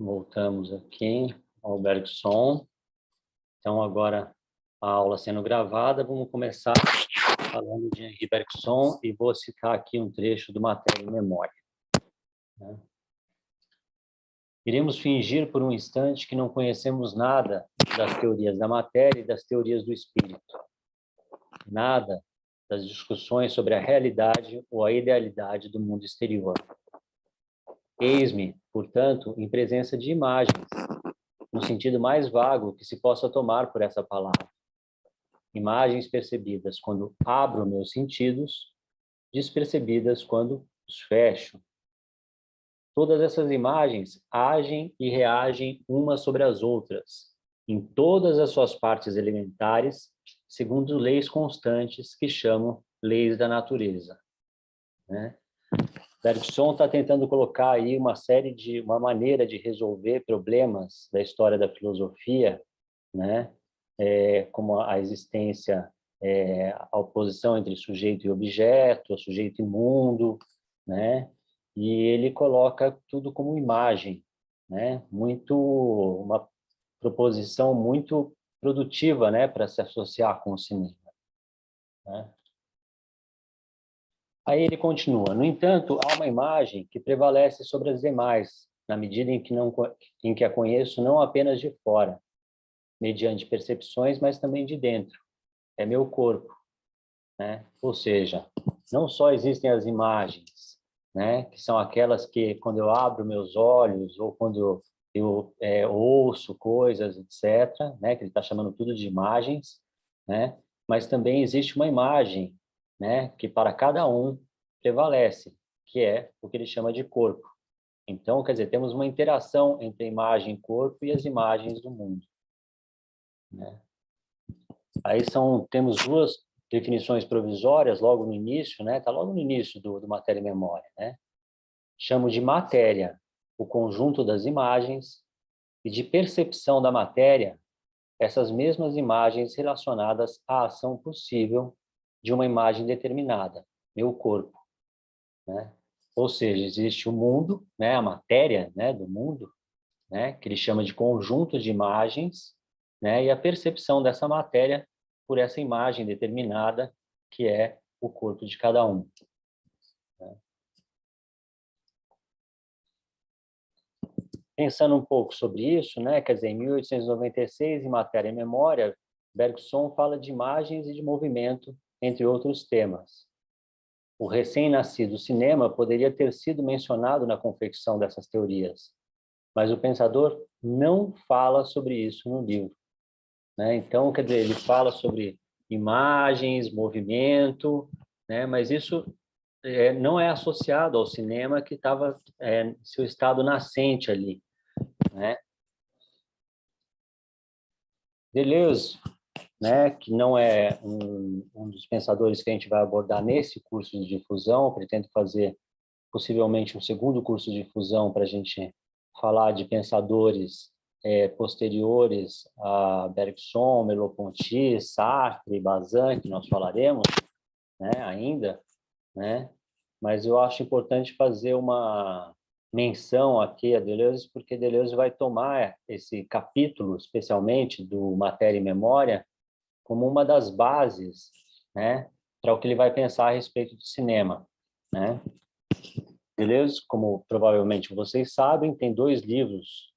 Voltamos aqui ao Bergson. Então, agora a aula sendo gravada, vamos começar falando de Henri Bergson e vou citar aqui um trecho do Matéria e Memória. Iremos fingir por um instante que não conhecemos nada das teorias da matéria e das teorias do espírito. Nada das discussões sobre a realidade ou a idealidade do mundo exterior. Eis-me, portanto, em presença de imagens, no sentido mais vago que se possa tomar por essa palavra. Imagens percebidas quando abro meus sentidos, despercebidas quando os fecho. Todas essas imagens agem e reagem umas sobre as outras, em todas as suas partes elementares, segundo leis constantes que chamam leis da natureza. Bergson está tentando colocar aí uma maneira de resolver problemas da história da filosofia, como a existência, a oposição entre sujeito e objeto, sujeito e mundo, e ele coloca tudo como imagem, uma proposição muito produtiva, para se associar com o cinema. Aí ele continua: no entanto, há uma imagem que prevalece sobre as demais, na medida em que a conheço não apenas de fora, mediante percepções, mas também de dentro. É meu corpo, Ou seja, não só existem as imagens, que são aquelas que, quando eu abro meus olhos ou quando eu ouço coisas, etc., que ele está chamando tudo de imagens, mas também existe uma imagem, que para cada um prevalece, que é o que ele chama de corpo. Então, quer dizer, temos uma interação entre a imagem e corpo e as imagens do mundo. Aí temos duas definições provisórias logo no início, Está logo no início do Matéria e Memória, Chamo de matéria o conjunto das imagens e de percepção da matéria essas mesmas imagens relacionadas à ação possível de uma imagem determinada, meu corpo, Ou seja, existe o mundo, a matéria, do mundo, que ele chama de conjunto de imagens, e a percepção dessa matéria por essa imagem determinada, que é o corpo de cada um. Pensando um pouco sobre isso, quer dizer, em 1896, em Matéria e Memória, Bergson fala de imagens e de movimento, entre outros temas. O recém-nascido cinema poderia ter sido mencionado na confecção dessas teorias, mas o pensador não fala sobre isso no livro. Então, quer dizer, ele fala sobre imagens, movimento, mas isso não é associado ao cinema que estava em seu estado nascente ali. Deleuze, que não é um dos pensadores que a gente vai abordar nesse curso de difusão, eu pretendo fazer possivelmente um segundo curso de difusão para a gente falar de pensadores posteriores a Bergson, Merleau-Ponty, Sartre, Bazin, que nós falaremos, ainda, mas eu acho importante fazer uma menção aqui a Deleuze, porque Deleuze vai tomar esse capítulo, especialmente do Matéria e Memória, como uma das bases, para o que ele vai pensar a respeito do cinema, Deleuze, como provavelmente vocês sabem, tem dois livros,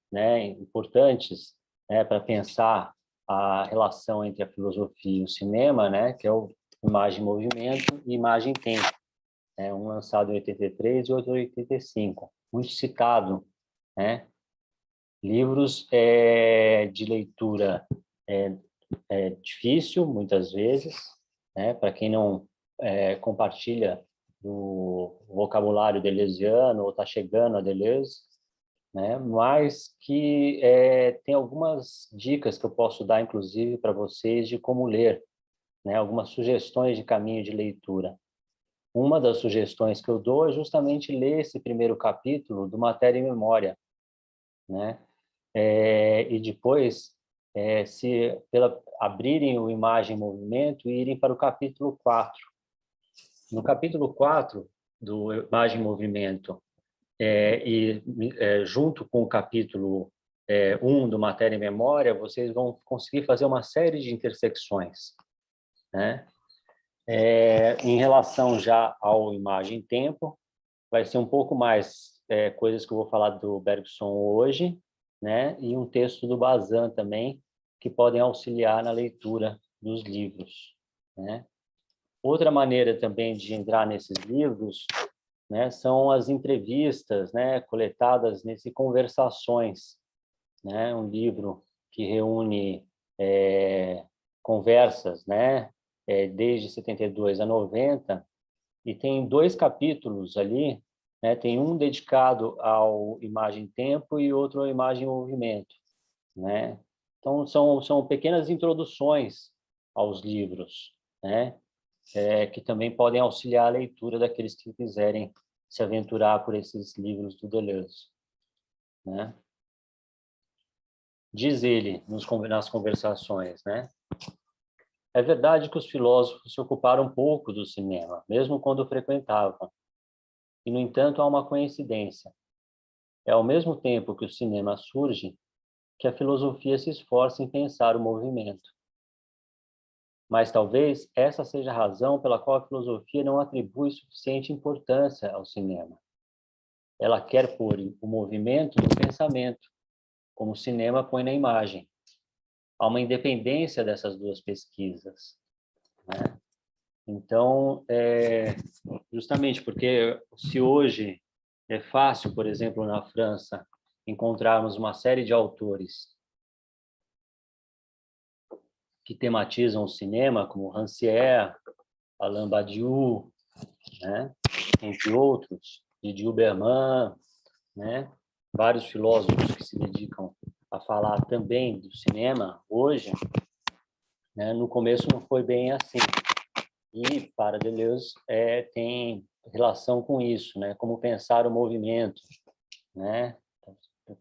importantes, para pensar a relação entre a filosofia e o cinema, que é o Imagem e Movimento e Imagem e Tempo, um lançado em 83 e outro em 85, muito citado, livros de leitura difícil, muitas vezes, para quem não compartilha do vocabulário deleuziano ou está chegando a Deleuze, mas que tem algumas dicas que eu posso dar, inclusive, para vocês de como ler, algumas sugestões de caminho de leitura. Uma das sugestões que eu dou é justamente ler esse primeiro capítulo do Matéria e Memória, e depois, abrirem o Imagem e Movimento e irem para o capítulo 4. No capítulo 4 do Imagem e Movimento, junto com o capítulo 1 do Matéria e Memória, vocês vão conseguir fazer uma série de intersecções, né? Em relação já ao Imagem e Tempo, vai ser um pouco mais coisas que eu vou falar do Bergson hoje, né? E um texto do Bazin também, que podem auxiliar na leitura dos livros, né? Outra maneira também de entrar nesses livros, né, são as entrevistas, né, coletadas nesse Conversações, né? Um livro que reúne conversas, né? Desde 72 a 90, e tem 2 capítulos ali, né? Tem um dedicado ao Imagem e Tempo e outro ao Imagem e Movimento, né? Então, são pequenas introduções aos livros, né? Que também podem auxiliar a leitura daqueles que quiserem se aventurar por esses livros do Deleuze, né? Diz ele nas conversações, né? É verdade que os filósofos se ocuparam pouco do cinema, mesmo quando o frequentavam. E, no entanto, há uma coincidência. É ao mesmo tempo que o cinema surge que a filosofia se esforça em pensar o movimento. Mas talvez essa seja a razão pela qual a filosofia não atribui suficiente importância ao cinema. Ela quer pôr o movimento no pensamento, como o cinema põe na imagem. Há uma independência dessas duas pesquisas, né? Então, justamente porque se hoje é fácil, por exemplo, na França, encontrarmos uma série de autores que tematizam o cinema, como Rancière, Alain Badiou, né? Entre outros, Didier Berman, né? Vários filósofos que se dedicam a falar também do cinema hoje, né? No começo não foi bem assim. E, para Deleuze, tem relação com isso, né? Como pensar o movimento, né?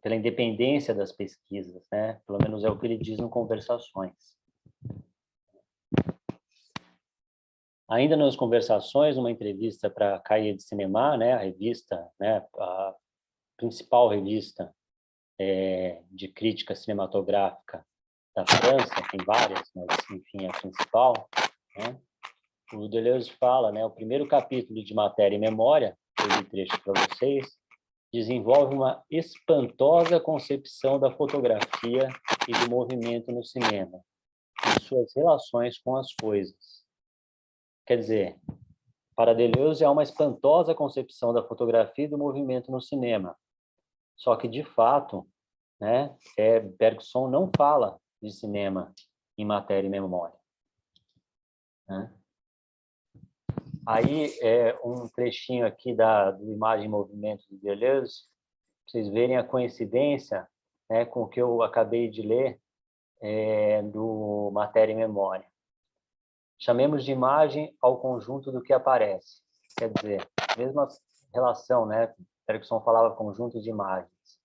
Pela independência das pesquisas, né? Pelo menos é o que ele diz no Conversações. Ainda nas Conversações, uma entrevista para Cahiers de Cinéma, né? A revista, né? A principal revista de crítica cinematográfica da França, tem várias, mas, enfim, a principal, né? O Deleuze fala, né, o primeiro capítulo de Matéria e Memória, eu li trecho para vocês, desenvolve uma espantosa concepção da fotografia e do movimento no cinema, e suas relações com as coisas. Quer dizer, para Deleuze há uma espantosa concepção da fotografia e do movimento no cinema. Só que, de fato, né, Bergson não fala de cinema em Matéria e Memória, né? Aí, um trechinho aqui do Imagem e Movimento de Deleuze, para vocês verem a coincidência, né, com o que eu acabei de ler do Matéria e Memória. Chamemos de imagem ao conjunto do que aparece. Quer dizer, mesma relação, né? Bergson falava conjunto de imagens.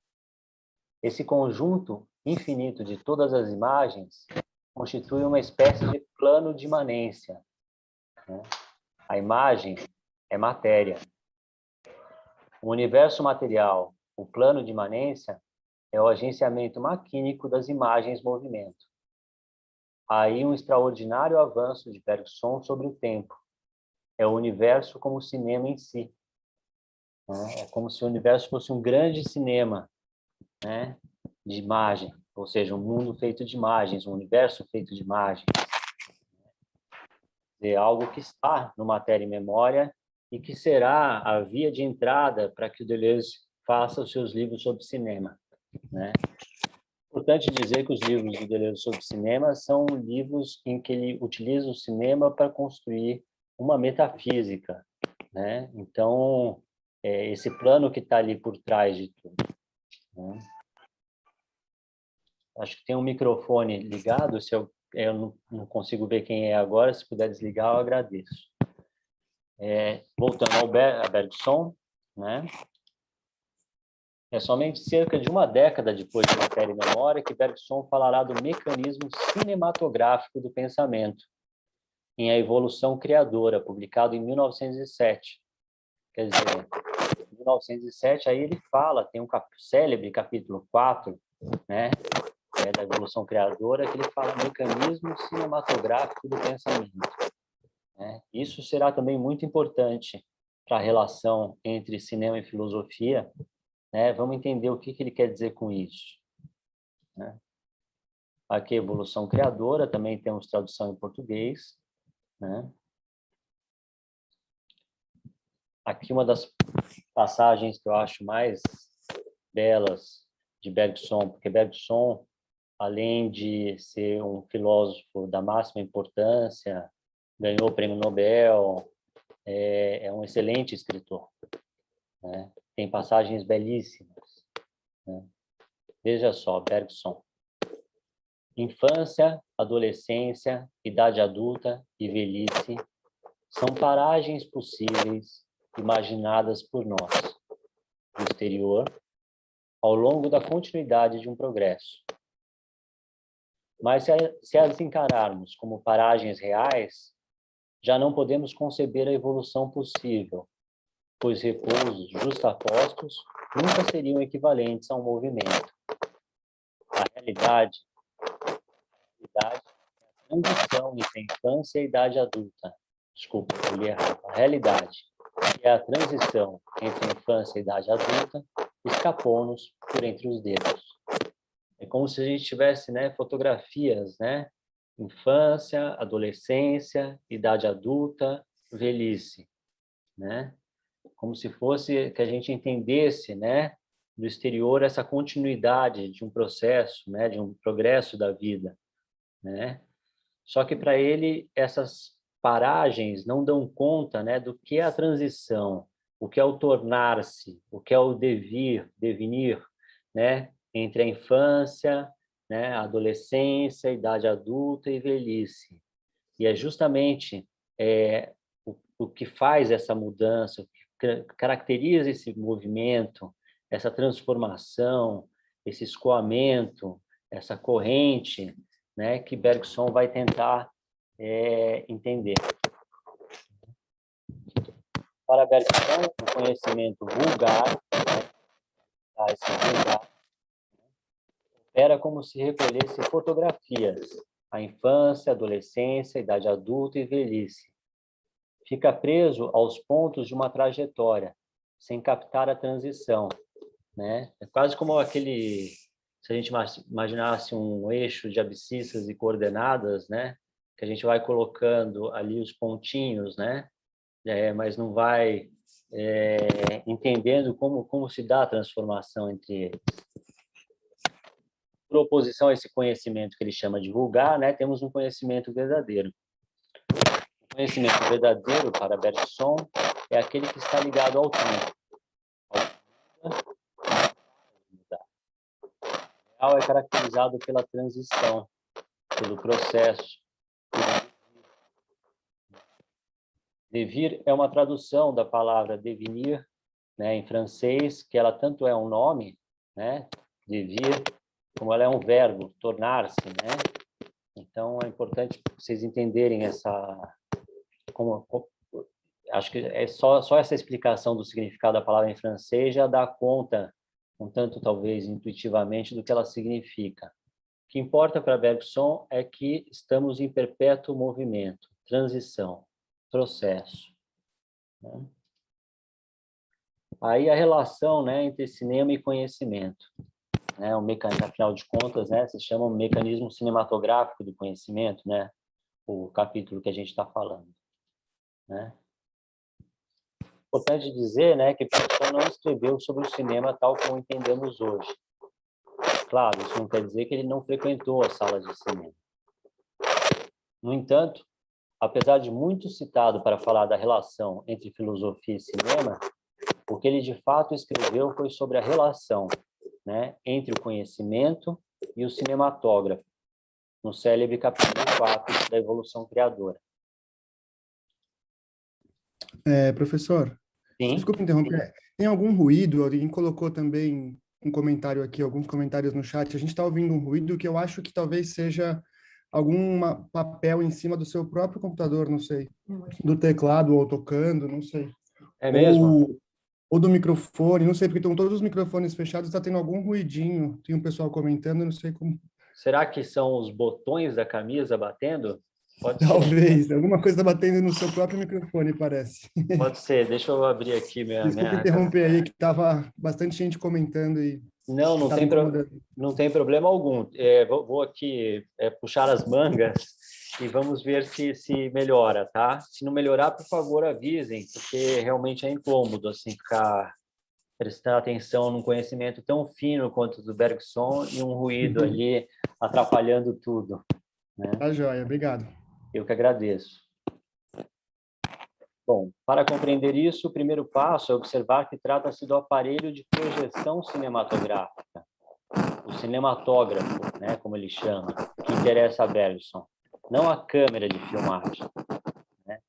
Esse conjunto infinito de todas as imagens constitui uma espécie de plano de imanência, né? A imagem é matéria. O universo material, o plano de imanência, é o agenciamento maquínico das imagens-movimento. Aí um extraordinário avanço de Bergson sobre o tempo. É o universo como cinema em si, né? É como se o universo fosse um grande cinema, né, de imagem, ou seja, um mundo feito de imagens, um universo feito de imagens. É algo que está no Matéria e Memória e que será a via de entrada para que o Deleuze faça os seus livros sobre cinema, né? Importante dizer que os livros do Deleuze sobre cinema são livros em que ele utiliza o cinema para construir uma metafísica, né? Então, esse plano que está ali por trás de tudo, né? Acho que tem um microfone ligado, se eu não consigo ver quem é agora, se puder desligar, eu agradeço. Voltando a Bergson, né? É somente cerca de uma década depois de Matéria e Memória que Bergson falará do mecanismo cinematográfico do pensamento, em A Evolução Criadora, publicado em 1907. quer dizer, em 1907, aí ele fala, tem um célebre capítulo 4, né, da evolução criadora, que ele fala mecanismo cinematográfico do pensamento. Né? Isso será também muito importante para a relação entre cinema e filosofia. Né? Vamos entender o que ele quer dizer com isso. Né? Aqui, evolução criadora, também temos tradução em português. Né? Aqui, uma das passagens que eu acho mais belas de Bergson, porque Bergson, além de ser um filósofo da máxima importância, ganhou o prêmio Nobel, é um excelente escritor. Né? Tem passagens belíssimas. Né? Veja só, Bergson. Infância, adolescência, idade adulta e velhice são paragens possíveis imaginadas por nós, do exterior, ao longo da continuidade de um progresso. Mas se as encararmos como paragens reais, já não podemos conceber a evolução possível, pois repousos justapostos nunca seriam equivalentes a um movimento. A realidade é a transição entre a infância e a idade adulta. Desculpa, eu li errado. A realidade, que é a transição entre a infância e a idade adulta, escapou-nos por entre os dedos. É como se a gente tivesse, né, fotografias, né? Infância, adolescência, idade adulta, velhice, né? Como se fosse que a gente entendesse, né, do exterior essa continuidade de um processo, né, de um progresso da vida, né? Só que para ele essas paragens não dão conta, né, do que é a transição, o que é o tornar-se, o que é o devenir, né, entre a infância, né, a adolescência, a idade adulta e velhice. E é justamente o que faz essa mudança, o que caracteriza esse movimento, essa transformação, esse escoamento, essa corrente, né, que Bergson vai tentar entender. Para Bergson, o conhecimento vulgar, era como se recolhesse fotografias, a infância, a adolescência, a idade adulta e velhice. Fica preso aos pontos de uma trajetória, sem captar a transição. Né? É quase como aquele, se a gente imaginasse um eixo de abscissas e coordenadas, né? Que a gente vai colocando ali os pontinhos, né? Mas não vai entendendo como se dá a transformação entre eles. Por oposição a esse conhecimento que ele chama de vulgar, né? Temos um conhecimento verdadeiro. O conhecimento verdadeiro, para Bergson, é aquele que está ligado ao tempo. O real é caracterizado pela transição, pelo processo. Devir é uma tradução da palavra devenir, né, em francês, que ela tanto é um nome, né, devir, como ela é um verbo, tornar-se, né? Então é importante vocês entenderem essa, acho que é só essa explicação do significado da palavra em francês já dá conta, um tanto talvez intuitivamente, do que ela significa. O que importa para Bergson é que estamos em perpétuo movimento, transição, processo. Né? Aí a relação, né, entre cinema e conhecimento. Né, o mecanismo, afinal de contas, né, se chama mecanismo cinematográfico do conhecimento, né, o capítulo que a gente está falando. Né? Importante dizer, né, que Bergson não escreveu sobre o cinema tal como entendemos hoje. Claro, isso não quer dizer que ele não frequentou as salas de cinema. No entanto, apesar de muito citado para falar da relação entre filosofia e cinema, o que ele de fato escreveu foi sobre a relação, né, entre o conhecimento e o cinematógrafo, no célebre capítulo 4 da Evolução Criadora. Professor, Sim? desculpe interromper. Tem algum ruído? Alguém colocou também um comentário aqui, alguns comentários no chat. A gente está ouvindo um ruído que eu acho que talvez seja algum papel em cima do seu próprio computador, não sei. Do teclado ou tocando, não sei. É mesmo? ou, ou do microfone, não sei, porque estão todos os microfones fechados, está tendo algum ruidinho. Tem um pessoal comentando, não sei como. Será que são os botões da camisa batendo? Pode ser. Talvez, alguma coisa está batendo no seu próprio microfone, parece. Pode ser. Deixa eu abrir aqui Desculpa minha... interromper aí, que estava bastante gente comentando e Não, estava incomodando. não tem problema algum. Vou aqui puxar as mangas e vamos ver se melhora, tá? Se não melhorar, por favor, avisem, porque realmente é incômodo assim ficar prestar atenção num conhecimento tão fino quanto o do Bergson e um ruído ali atrapalhando tudo, né? Tá joia, obrigado. Eu que agradeço. Bom, para compreender isso, o primeiro passo é observar que trata-se do aparelho de projeção cinematográfica, o cinematógrafo, né, como ele chama, que interessa a Bergson, não a câmera de filmagem, né?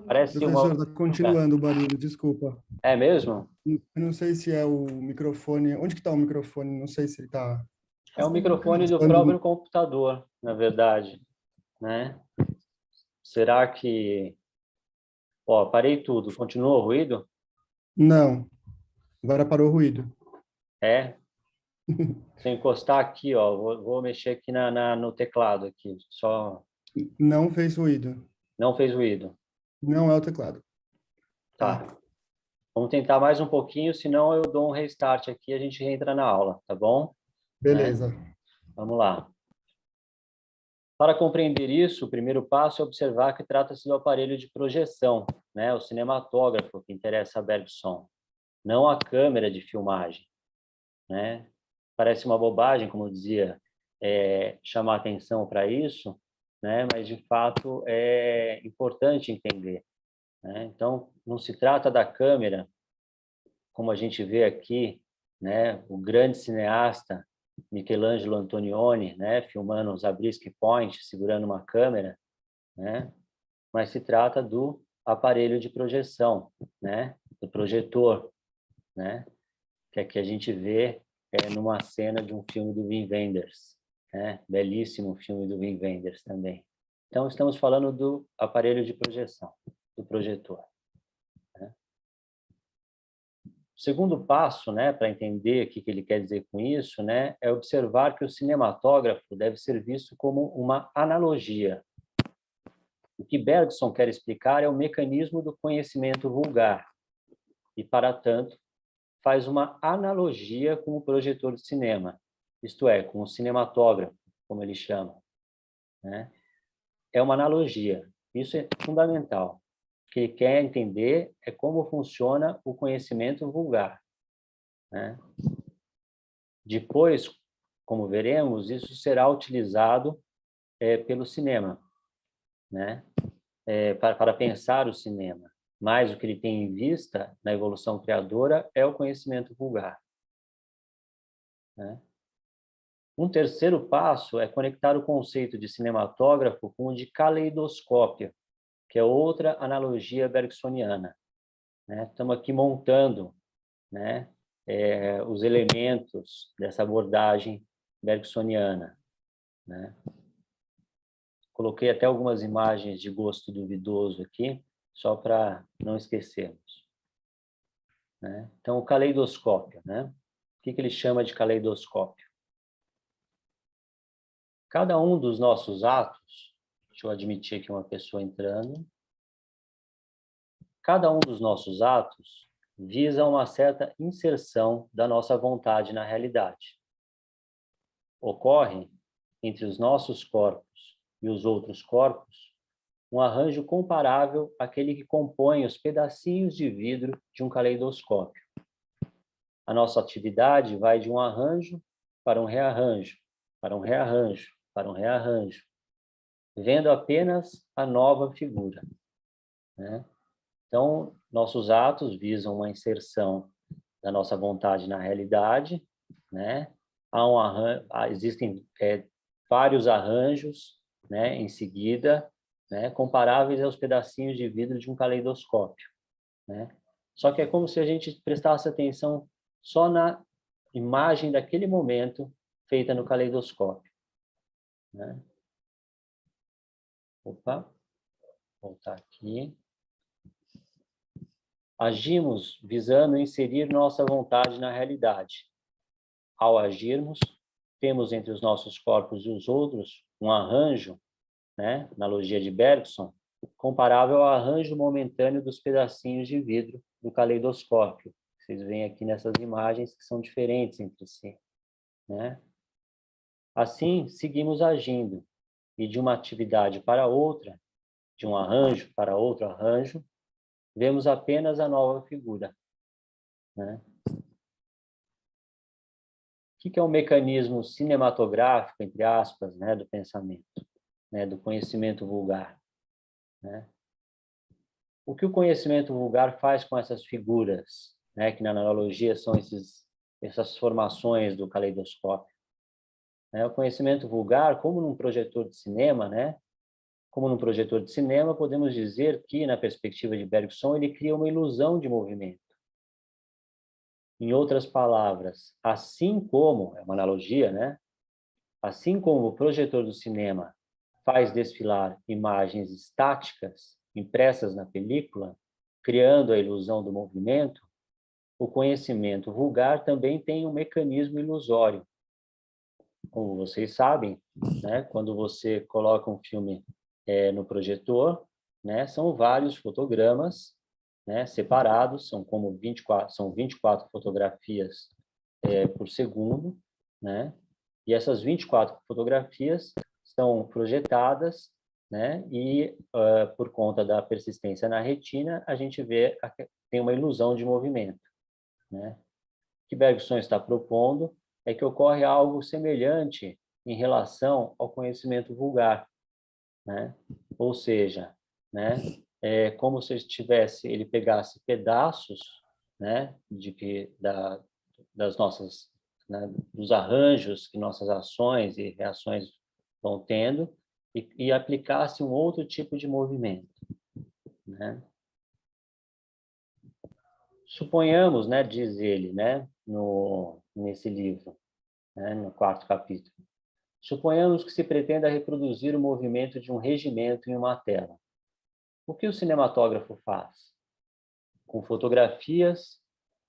Parece Professor, uma... está continuando o barulho, desculpa. É mesmo? Eu não sei se é o microfone. Onde que está o microfone? Não sei se ele está. É o microfone do próprio computador, na verdade, né? Será que... Ó, parei tudo. Continua o ruído? Não, agora parou o ruído. É. Se eu encostar aqui, ó, vou mexer aqui no teclado aqui. Só Não fez ruído. não fez ruído. Não é o teclado. Tá, Tá. Vamos tentar mais um pouquinho, senão eu dou um restart aqui e a gente entra na aula, tá bom? Né? beleza. Vamos lá. Para compreender isso, o primeiro passo é observar que trata-se do aparelho de projeção, né? O cinematógrafo que interessa a Bergson, não a câmera de filmagem, né? Parece uma bobagem, como eu dizia, chamar atenção para isso, né? Mas de fato é importante entender, né? Então, não se trata da câmera, como a gente vê aqui, né? O grande cineasta Michelangelo Antonioni, né? Filmando os Zabriskie Point, segurando uma câmera, né? Mas se trata do aparelho de projeção, né? Do projetor, né? Que aqui a gente vê numa cena de um filme do Wim Wenders, né? Belíssimo filme do Wim Wenders também. Então, estamos falando do aparelho de projeção, do projetor, né? O segundo passo, né, para entender o que ele quer dizer com isso, né, é observar que o cinematógrafo deve ser visto como uma analogia. O que Bergson quer explicar é o mecanismo do conhecimento vulgar e, para tanto, faz uma analogia com o projetor de cinema, isto é, com o cinematógrafo, como ele chama, né? É uma analogia. Isso é fundamental. O que ele quer entender é como funciona o conhecimento vulgar, né? Depois, como veremos, isso será utilizado pelo cinema, né? Para pensar o cinema. Mas o que ele tem em vista na evolução criadora é o conhecimento vulgar, né? Um terceiro passo é conectar o conceito de cinematógrafo com o de caleidoscópio, que é outra analogia bergsoniana, né? Estamos aqui montando, né, os elementos dessa abordagem bergsoniana, né? Coloquei até algumas imagens de gosto duvidoso aqui, só para não esquecermos, né? Então, o caleidoscópio, né? O que ele chama de caleidoscópio? Cada um dos nossos atos, deixa eu admitir aqui uma pessoa entrando, cada um dos nossos atos visa uma certa inserção da nossa vontade na realidade. Ocorre entre os nossos corpos e os outros corpos um arranjo comparável àquele que compõe os pedacinhos de vidro de um caleidoscópio. A nossa atividade vai de um arranjo para um rearranjo, para um rearranjo, para um rearranjo, vendo apenas a nova figura, né? Então, nossos atos visam uma inserção da nossa vontade na realidade, né? Existem vários arranjos, né, em seguida, né, comparáveis aos pedacinhos de vidro de um caleidoscópio, né? Só que é como se a gente prestasse atenção só na imagem daquele momento feita no caleidoscópio, né? Opa, voltar aqui. agimos visando inserir nossa vontade na realidade. Ao agirmos, temos entre os nossos corpos e os outros um arranjo, né, analogia de Bergson, comparável ao arranjo momentâneo dos pedacinhos de vidro do caleidoscópio. Vocês veem aqui nessas imagens que são diferentes entre si, né? Assim, seguimos agindo, e de uma atividade para outra, de um arranjo para outro arranjo, vemos apenas a nova figura, né? O que é um mecanismo cinematográfico, entre aspas, né, do pensamento, né, do conhecimento vulgar, né? O que o conhecimento vulgar faz com essas figuras, né, que na analogia são essas formações do caleidoscópio? O conhecimento vulgar, como num projetor de cinema, né? Como num projetor de cinema, podemos dizer que, na perspectiva de Bergson, ele cria uma ilusão de movimento. Em outras palavras, assim como, é uma analogia, né? Assim como o projetor do cinema faz desfilar imagens estáticas impressas na película, criando a ilusão do movimento, o conhecimento vulgar também tem um mecanismo ilusório. Como vocês sabem, né, quando você coloca um filme no projetor, né, são vários fotogramas, né, separados, são 24 fotografias por segundo, né, e essas 24 fotografias são projetadas, né, e por conta da persistência na retina, a gente tem uma ilusão de movimento, né? O que Bergson está propondo é que ocorre algo semelhante em relação ao conhecimento vulgar, né? Ou seja, né, é como se ele pegasse pedaços, né, das nossas, né, dos arranjos que nossas ações e reações vão tendo e aplicasse um outro tipo de movimento, né? Suponhamos, né, diz ele, né, nesse livro, né, no 4º capítulo. Suponhamos que se pretenda reproduzir o movimento de um regimento em uma tela. O que o cinematógrafo faz? Com fotografias,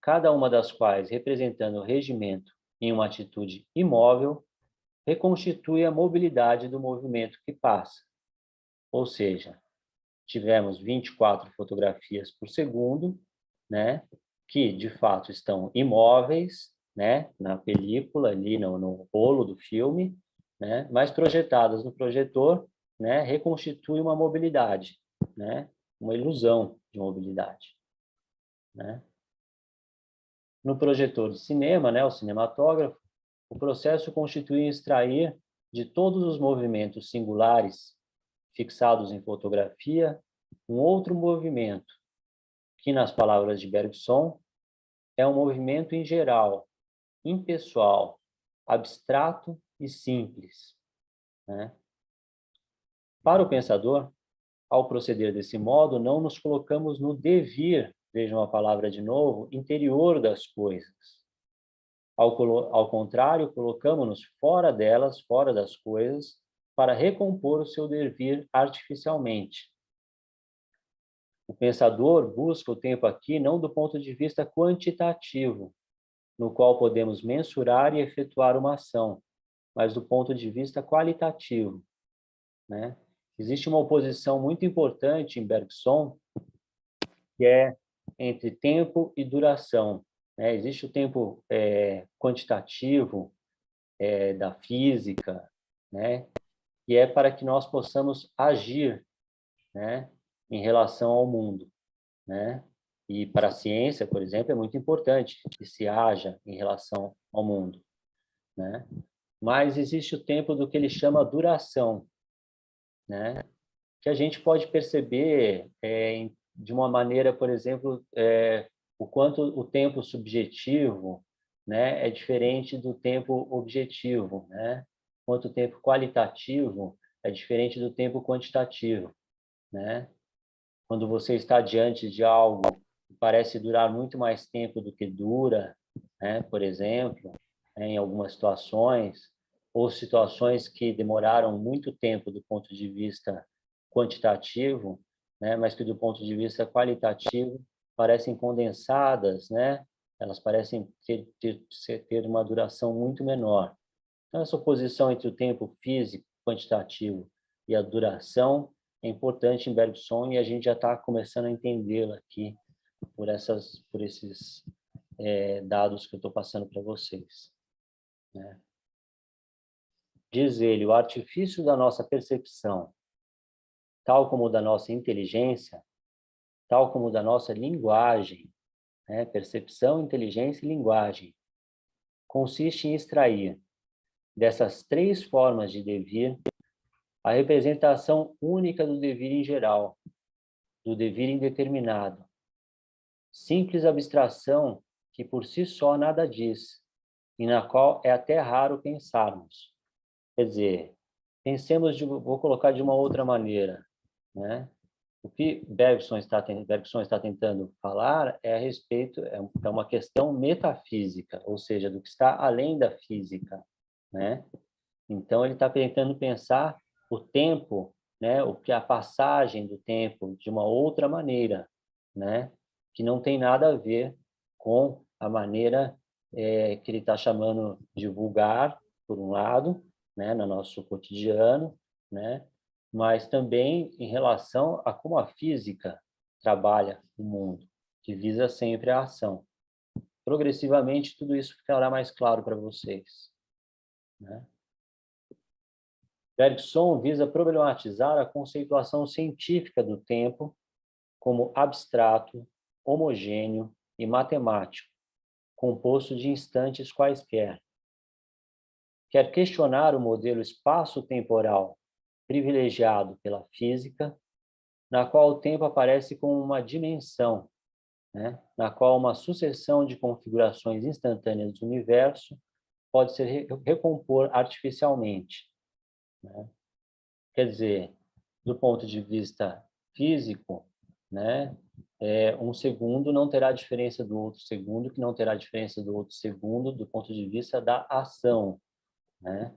cada uma das quais representando o regimento em uma atitude imóvel, reconstitui a mobilidade do movimento que passa. Ou seja, tivemos 24 fotografias por segundo, né, que de fato estão imóveis, né, na película, ali no rolo do filme, né, mas projetadas no projetor, né, reconstitui uma mobilidade, né, uma ilusão de mobilidade, né? No projetor de cinema, né, o cinematógrafo, o processo constitui extrair de todos os movimentos singulares fixados em fotografia um outro movimento, que nas palavras de Bergson é um movimento em geral, impessoal, abstrato e simples, né? Para o pensador, ao proceder desse modo, não nos colocamos no devir, vejam a palavra de novo, interior das coisas. Ao contrário, colocamos-nos fora delas, fora das coisas, para recompor o seu devir artificialmente. O pensador busca o tempo aqui não do ponto de vista quantitativo, no qual podemos mensurar e efetuar uma ação, mas do ponto de vista qualitativo, né? Existe uma oposição muito importante em Bergson, que é entre tempo e duração, né? Existe o tempo quantitativo da física, né? Que é para que nós possamos agir, né, em relação ao mundo, né? E para a ciência, por exemplo, é muito importante que se haja em relação ao mundo, né? Mas existe o tempo do que ele chama duração, né? Que a gente pode perceber de uma maneira, por exemplo, o quanto o tempo subjetivo, né, é diferente do tempo objetivo, né? Quanto o tempo qualitativo é diferente do tempo quantitativo, né? Quando você está diante de algo que parece durar muito mais tempo do que dura, né, por exemplo, em algumas situações, ou situações que demoraram muito tempo do ponto de vista quantitativo, né, mas que do ponto de vista qualitativo parecem condensadas, né? Elas parecem ter uma duração muito menor. Então, essa oposição entre o tempo físico, quantitativo, e a duração é importante em Bergson, e a gente já está começando a entendê-la aqui por esses dados que eu estou passando para vocês, né? Diz ele, o artifício da nossa percepção, tal como o da nossa inteligência, tal como o da nossa linguagem, né? Percepção, inteligência e linguagem, consiste em extrair dessas três formas de devir a representação única do devir em geral, do devir indeterminado, simples abstração que por si só nada diz, e na qual é até raro pensarmos. Quer dizer, vou colocar de uma outra maneira, né? O que Bergson está tentando falar é a respeito, é uma questão metafísica, ou seja, do que está além da física, né? Então, ele está tentando pensar o tempo, né? O que a passagem do tempo de uma outra maneira, né? Que não tem nada a ver com a maneira que ele está chamando de vulgar, por um lado, né? No nosso cotidiano, né? Mas também em relação a como a física trabalha o mundo, que visa sempre a ação. Progressivamente, tudo isso ficará mais claro para vocês, né? Bergson visa problematizar a conceituação científica do tempo como abstrato, homogêneo e matemático, composto de instantes quaisquer. Quer questionar o modelo espaço-temporal privilegiado pela física, na qual o tempo aparece como uma dimensão, né? Na qual uma sucessão de configurações instantâneas do universo pode ser recompor artificialmente, né? Quer dizer, do ponto de vista físico, né, um segundo não terá diferença do outro segundo, que não terá diferença do outro segundo, do ponto de vista da ação, né?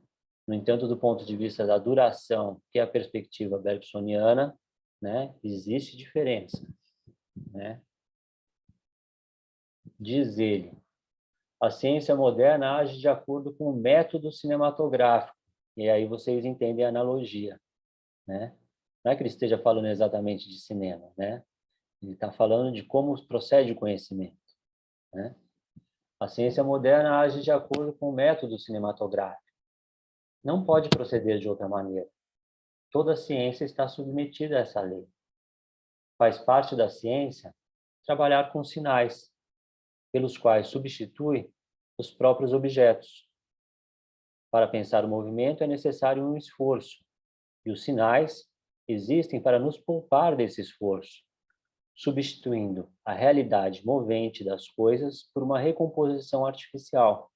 No entanto, do ponto de vista da duração, que é a perspectiva bergsoniana, né, existe diferença, né? Diz ele, a ciência moderna age de acordo com o método cinematográfico, e aí vocês entendem a analogia, né? Não é que ele esteja falando exatamente de cinema, né? Ele está falando de como procede o conhecimento, né? A ciência moderna age de acordo com o método cinematográfico. Não pode proceder de outra maneira. Toda ciência está submetida a essa lei. Faz parte da ciência trabalhar com sinais, pelos quais substitui os próprios objetos. Para pensar o movimento é necessário um esforço, e os sinais existem para nos poupar desse esforço, substituindo a realidade movente das coisas por uma recomposição artificial.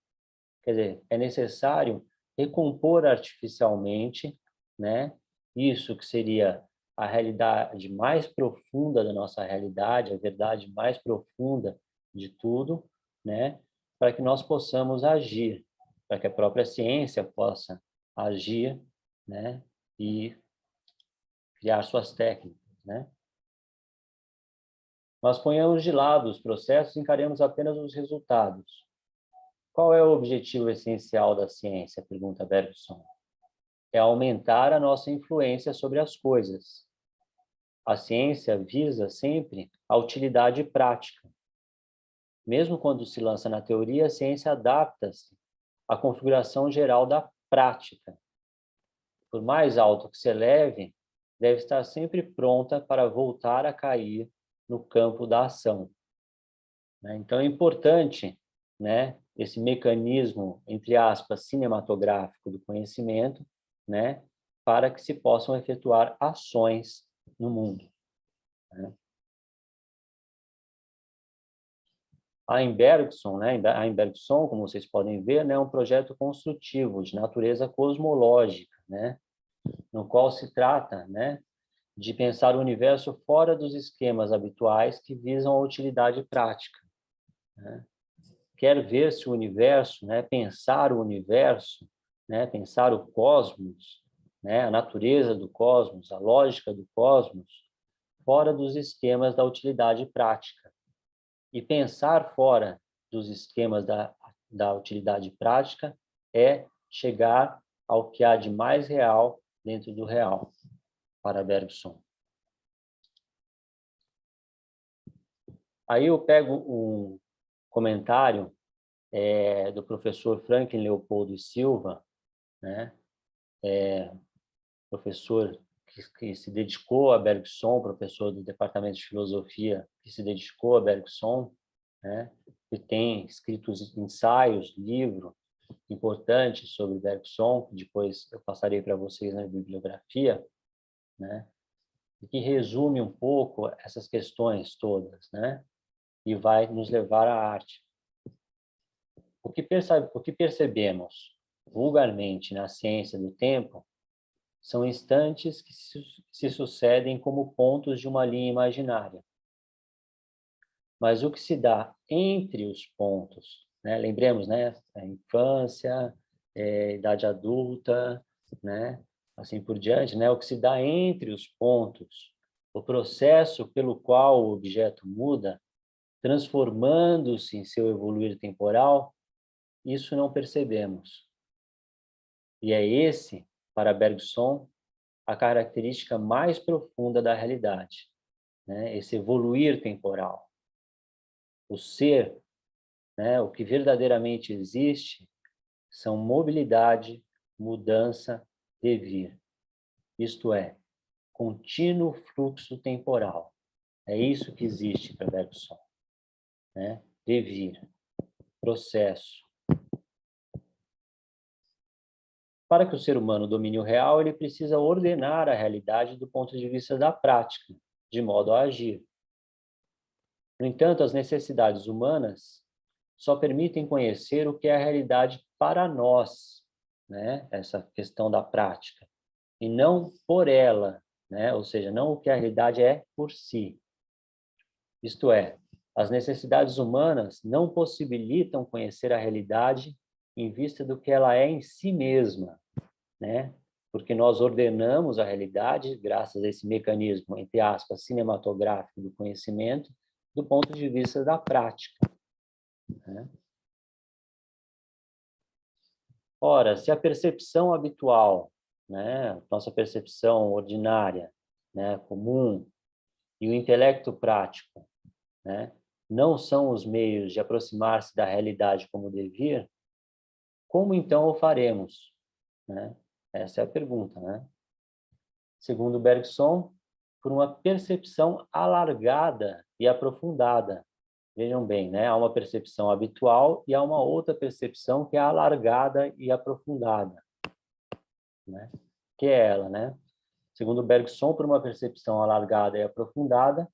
Quer dizer, é necessário recompor artificialmente, né? Isso que seria a realidade mais profunda da nossa realidade, a verdade mais profunda de tudo, né? Para que nós possamos agir, para que a própria ciência possa agir, né? E criar suas técnicas, né? Nós ponhamos de lado os processos e encaremos apenas os resultados. Qual é o objetivo essencial da ciência? Pergunta Bergson. É aumentar a nossa influência sobre as coisas. A ciência visa sempre a utilidade prática. Mesmo quando se lança na teoria, a ciência adapta-se à configuração geral da prática. Por mais alto que se eleve, deve estar sempre pronta para voltar a cair no campo da ação. Então, é importante, né, esse mecanismo, entre aspas, cinematográfico do conhecimento, né, para que se possam efetuar ações no mundo, né? A Bergson, como vocês podem ver, né, é um projeto construtivo de natureza cosmológica, né, no qual se trata, né, de pensar o universo fora dos esquemas habituais que visam a utilidade prática, né? Quer ver se o universo, né, pensar o universo, né, pensar o cosmos, né, a natureza do cosmos, a lógica do cosmos, fora dos esquemas da utilidade prática, E pensar fora dos esquemas da utilidade prática é chegar ao que há de mais real dentro do real, para Bergson. Aí eu pego um comentário do professor Franklin Leopoldo e Silva, né? Professor que se dedicou a Bergson, professor do Departamento de Filosofia, que se dedicou a Bergson, né? Que tem escrito ensaios, livro importante sobre Bergson, que depois eu passarei para vocês na bibliografia, né? E que resume um pouco essas questões todas, né? E vai nos levar à arte. O que percebemos vulgarmente na ciência do tempo são instantes que se sucedem como pontos de uma linha imaginária. Mas o que se dá entre os pontos, né? Lembremos, né? A infância, idade adulta, né? Assim por diante, né? O que se dá entre os pontos, o processo pelo qual o objeto muda, transformando-se em seu evoluir temporal, isso não percebemos. E é esse, para Bergson, a característica mais profunda da realidade, né? Esse evoluir temporal. O ser, né? O que verdadeiramente existe, são mobilidade, mudança, devir. Isto é, contínuo fluxo temporal. É isso que existe para Bergson, né? Devir, processo. Para que o ser humano domine o real, ele precisa ordenar a realidade do ponto de vista da prática, de modo a agir. No entanto, as necessidades humanas só permitem conhecer o que é a realidade para nós, né? Essa questão da prática, e não por ela, né? Ou seja, não o que a realidade é por si. Isto é, as necessidades humanas não possibilitam conhecer a realidade em vista do que ela é em si mesma, né? Porque nós ordenamos a realidade graças a esse mecanismo, entre aspas, cinematográfico do conhecimento, do ponto de vista da prática, né? Ora, se a percepção habitual, né, nossa percepção ordinária, né, comum, e o intelecto prático, né, não são os meios de aproximar-se da realidade como devir, como então o faremos, né? Essa é a pergunta, né? Segundo Bergson, por uma percepção alargada e aprofundada. Vejam bem, né? Há uma percepção habitual e há uma outra percepção que é alargada e aprofundada, né? Que é ela, né? Segundo Bergson, por uma percepção alargada e aprofundada,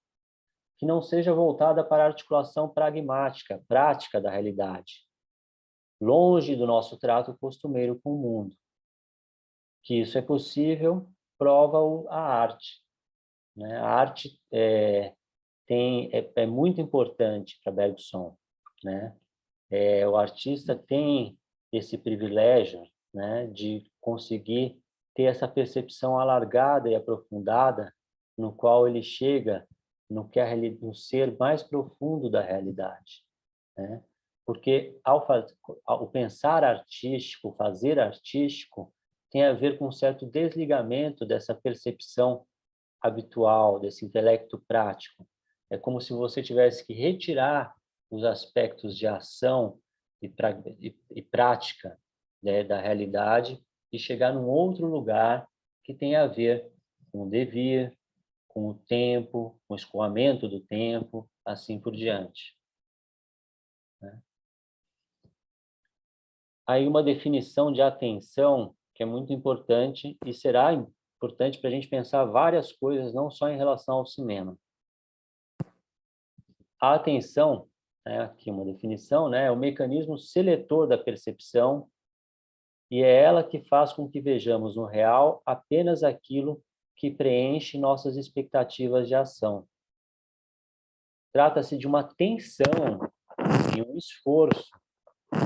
que não seja voltada para a articulação pragmática, prática da realidade, longe do nosso trato costumeiro com o mundo. Que isso é possível, prova-o a arte, né? A arte é muito importante para Bergson, né? O artista tem esse privilégio, né, de conseguir ter essa percepção alargada e aprofundada, no qual ele chega no ser mais profundo da realidade, né? Porque ao pensar artístico, fazer artístico, tem a ver com um certo desligamento dessa percepção habitual, desse intelecto prático. É como se você tivesse que retirar os aspectos de ação e prática, né, da realidade e chegar num outro lugar que tem a ver com o devir, com o tempo, com o escoamento do tempo, assim por diante, né? Aí uma definição de atenção que é muito importante e será importante para a gente pensar várias coisas, não só em relação ao cinema. A atenção, né, aqui uma definição, né, é o mecanismo seletor da percepção e é ela que faz com que vejamos no real apenas aquilo que preenche nossas expectativas de ação. Trata-se de uma tensão e um esforço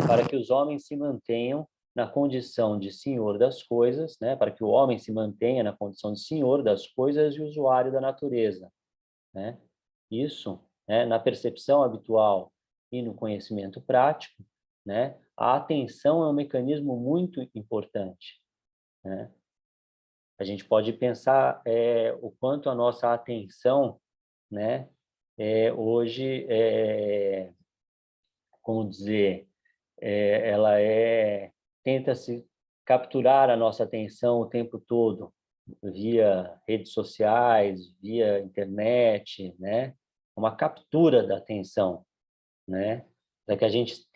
para que os homens se mantenham na condição de senhor das coisas, né, para que o homem se mantenha na condição de senhor das coisas e usuário da natureza, né? Isso né, na percepção habitual e no conhecimento prático, né, a atenção é um mecanismo muito importante, né? A gente pode pensar o quanto a nossa atenção, né, hoje, como dizer, tenta-se capturar a nossa atenção o tempo todo, via redes sociais, via internet, né? Uma captura da atenção, né? Para que a gente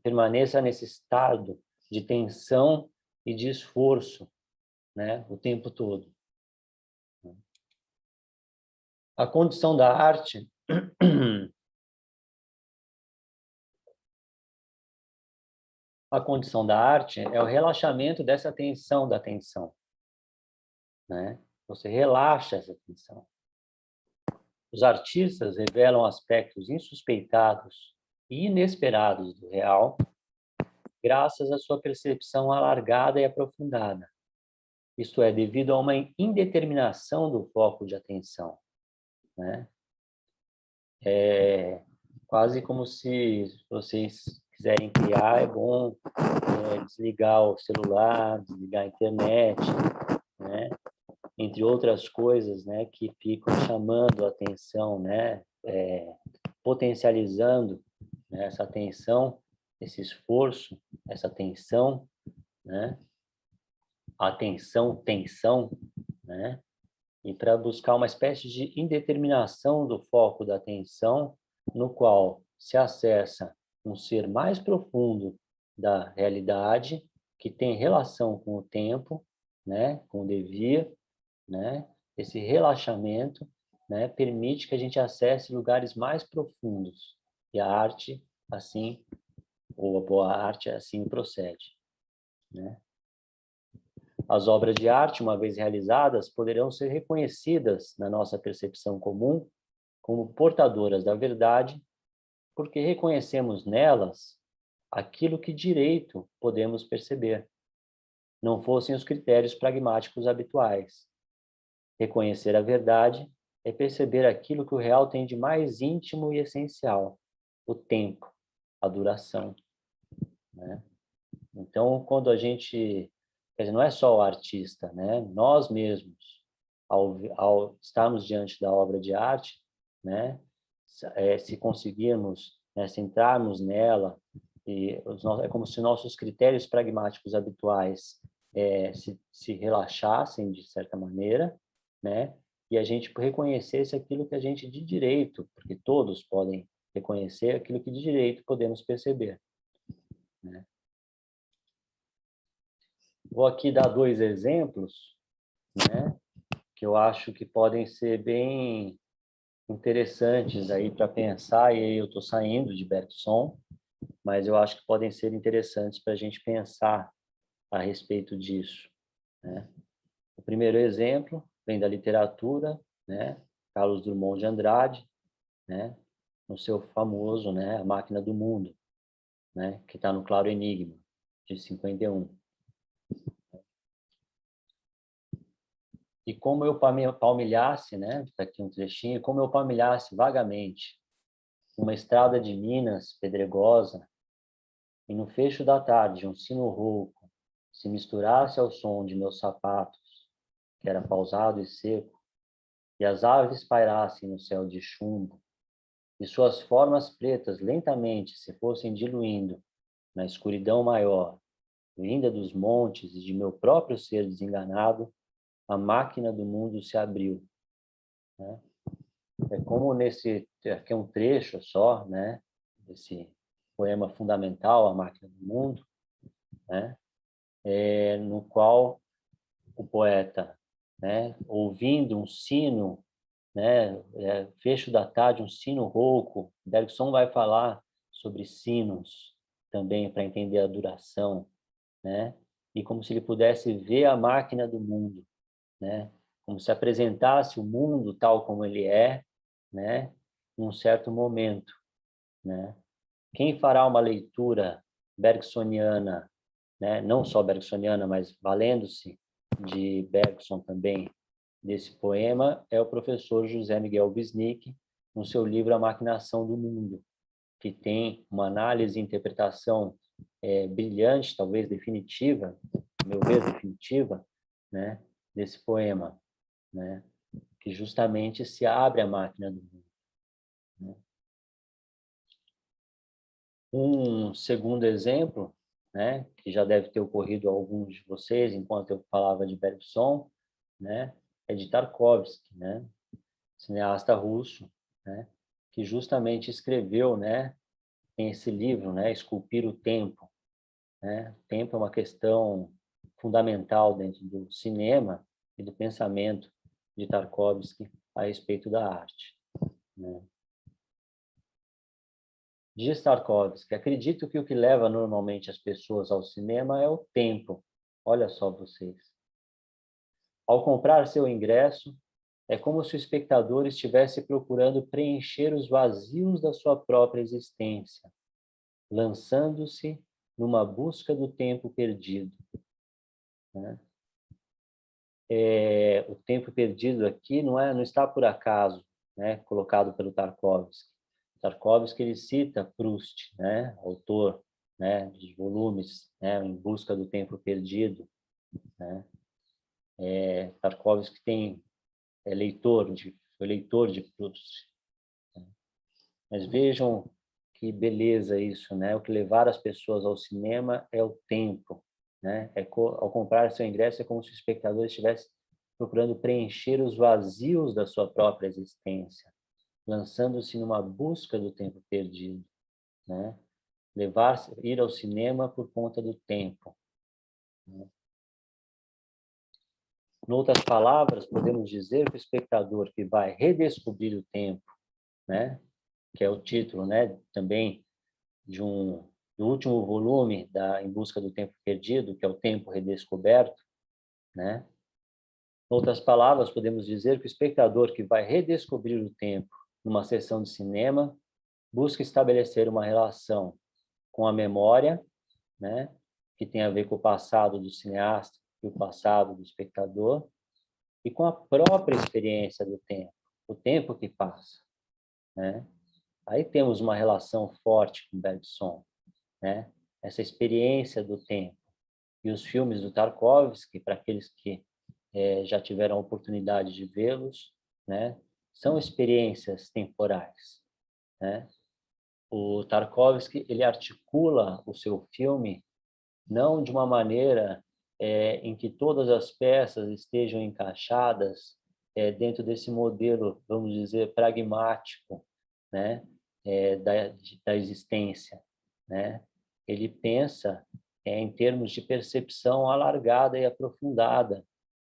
permaneça nesse estado de tensão e de esforço, né? O tempo todo. A condição da arte a condição da arte é o relaxamento dessa tensão da atenção, né? Você relaxa essa tensão. Os artistas revelam aspectos insuspeitados e inesperados do real, graças à sua percepção alargada e aprofundada. Isto é, devido a uma indeterminação do foco de atenção, né? É quase como se vocês quiserem criar, é bom desligar o celular, desligar a internet, né? Entre outras coisas, né, que ficam chamando a atenção, né, potencializando, né, essa atenção, esse esforço, essa tensão, né, atenção, tensão, né, e para buscar uma espécie de indeterminação do foco da atenção, no qual se acessa um ser mais profundo da realidade, que tem relação com o tempo, né, com o devir, né? Esse relaxamento, né, permite que a gente acesse lugares mais profundos. E a arte, assim, ou a boa arte, assim procede, né? As obras de arte, uma vez realizadas, poderão ser reconhecidas na nossa percepção comum como portadoras da verdade, porque reconhecemos nelas aquilo que direito podemos perceber, não fossem os critérios pragmáticos habituais. Reconhecer a verdade é perceber aquilo que o real tem de mais íntimo e essencial, o tempo, a duração, né? Então, quando a gente, quer dizer, não é só o artista, né? Nós mesmos, ao estarmos diante da obra de arte, né? Se conseguirmos, né, se entrarmos nela, é como se nossos critérios pragmáticos habituais se relaxassem de certa maneira, né? E a gente reconhecesse aquilo que a gente de direito, porque todos podem reconhecer aquilo que de direito podemos perceber, né? Vou aqui dar 2 exemplos, né, que eu acho que podem ser bem interessantes aí para pensar, e aí eu estou saindo de Bergson, mas eu acho que podem ser interessantes para a gente pensar a respeito disso, né? O primeiro exemplo vem da literatura, né, Carlos Drummond de Andrade, né, no seu famoso, né, A Máquina do Mundo, né, que está no Claro Enigma, de 51. E como eu palmilhasse, né, está aqui um trechinho, como eu palmilhasse vagamente uma estrada de Minas pedregosa, e no fecho da tarde um sino rouco se misturasse ao som de meus sapatos, que era pausado e seco, e as aves pairassem no céu de chumbo, e suas formas pretas lentamente se fossem diluindo na escuridão maior, vinda dos montes e de meu próprio ser desenganado, a máquina do mundo se abriu, né? É como aqui é um trecho só, né, desse poema fundamental, A Máquina do Mundo, né, no qual o poeta, né, ouvindo um sino, né, fecho da tarde, um sino rouco, Bergson vai falar sobre sinos também para entender a duração, né, e como se ele pudesse ver a máquina do mundo, né, como se apresentasse o mundo tal como ele é, né, num certo momento, né? Quem fará uma leitura bergsoniana, né, não só bergsoniana, mas valendo-se de Bergson também, desse poema, é o professor José Miguel Wisnik, no seu livro A Maquinação do Mundo, que tem uma análise e interpretação brilhante, talvez definitiva, a meu ver definitiva, né, desse poema, né, que justamente se abre a máquina do mundo. Né. Um segundo exemplo, né, que já deve ter ocorrido a alguns de vocês enquanto eu falava de Bergson, né, é de Tarkovsky, né, cineasta russo, né, que justamente escreveu, né, tem esse livro, né, Esculpir o Tempo, né? O tempo é uma questão fundamental dentro do cinema e do pensamento de Tarkovsky a respeito da arte, né? Diz Tarkovsky: acredito que o que leva normalmente as pessoas ao cinema é o tempo. Olha só vocês. Ao comprar seu ingresso, é como se o espectador estivesse procurando preencher os vazios da sua própria existência, lançando-se numa busca do tempo perdido, né? O tempo perdido aqui não está por acaso, né, colocado pelo Tarkovsky. Tarkovsky ele cita Proust, né, autor, né, de volumes, né, Em Busca do Tempo Perdido, né. Tarkovsky foi leitor de Proust, né. Mas vejam que beleza isso, né? O que levar as pessoas ao cinema é o tempo, né? Ao comprar seu ingresso é como se o espectador estivesse procurando preencher os vazios da sua própria existência, lançando-se numa busca do tempo perdido, né? Ir ao cinema por conta do tempo, né? Em outras palavras, podemos dizer que o espectador que vai redescobrir o tempo, né? Que é o título, né? Também do último volume da Em Busca do Tempo Perdido, que é o Tempo Redescoberto, né? Em outras palavras, podemos dizer que o espectador que vai redescobrir o tempo numa sessão de cinema busca estabelecer uma relação com a memória, né, que tem a ver com o passado do cineasta e o passado do espectador, e com a própria experiência do tempo, o tempo que passa, né? Aí temos uma relação forte com Bergson, né? Essa experiência do tempo. E os filmes do Tarkovsky, para aqueles que já tiveram a oportunidade de vê-los, né, são experiências temporais, né? O Tarkovsky ele articula o seu filme não de uma maneira em que todas as peças estejam encaixadas dentro desse modelo, vamos dizer, pragmático, né, da existência, né? Ele pensa em termos de percepção alargada e aprofundada.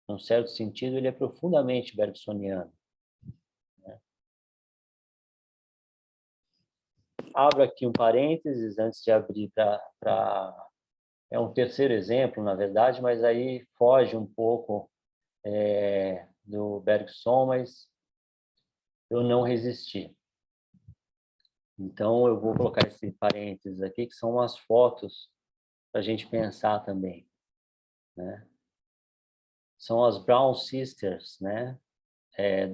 Num certo sentido, ele é profundamente bergsoniano, né? Abro aqui um parênteses antes de abrir para... É um terceiro exemplo, na verdade, mas aí foge um pouco do Bergson, mas eu não resisti. Então, eu vou colocar esse parênteses aqui, que são umas fotos para a gente pensar também, né? São as Brown Sisters, né?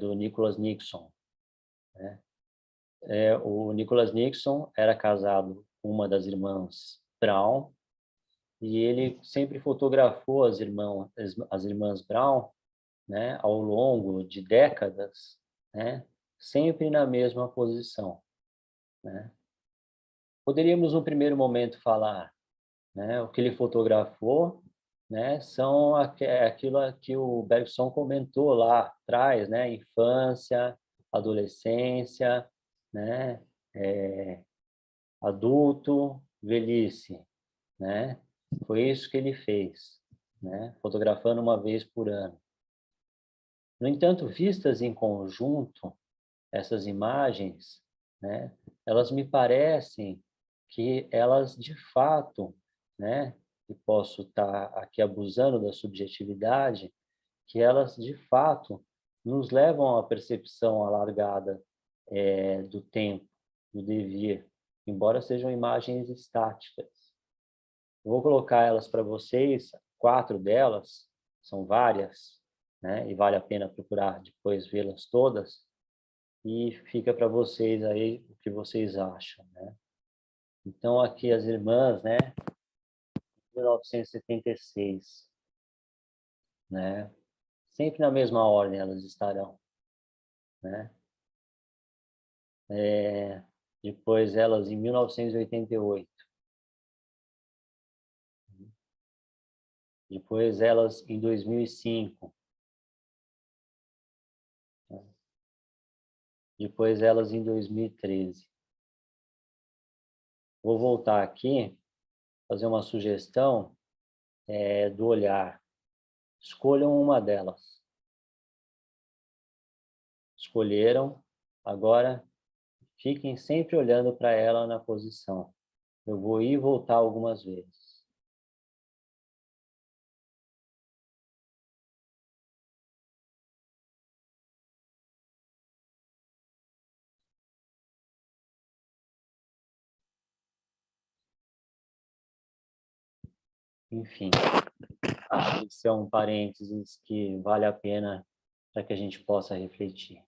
Do Nicholas Nixon, né? O Nicholas Nixon era casado com uma das irmãs Brown e ele sempre fotografou as irmãs Brown, né, ao longo de décadas, né, sempre na mesma posição, né? Poderíamos, no primeiro momento, falar, né, o que ele fotografou, né, são aquilo que o Bergson comentou lá atrás, né, infância, adolescência, né, adulto, velhice, né? Foi isso que ele fez, né, fotografando uma vez por ano. No entanto, vistas em conjunto, essas imagens, né, elas me parecem que elas de fato, né, e posso estar aqui abusando da subjetividade, que elas de fato nos levam à percepção alargada do tempo, do devir, embora sejam imagens estáticas. Eu vou colocar elas para vocês, 4 delas, são várias, né, e vale a pena procurar depois vê-las todas, e fica para vocês aí o que vocês acham, né? Então, aqui as irmãs, né? 1976, né? Sempre na mesma ordem elas estarão, né? Depois elas em 1988. Depois elas em 2005. Depois elas em 2013. Vou voltar aqui, fazer uma sugestão do olhar. Escolham uma delas. Escolheram, agora fiquem sempre olhando para ela na posição. Eu vou ir e voltar algumas vezes. Enfim, esse é um parênteses que vale a pena para que a gente possa refletir.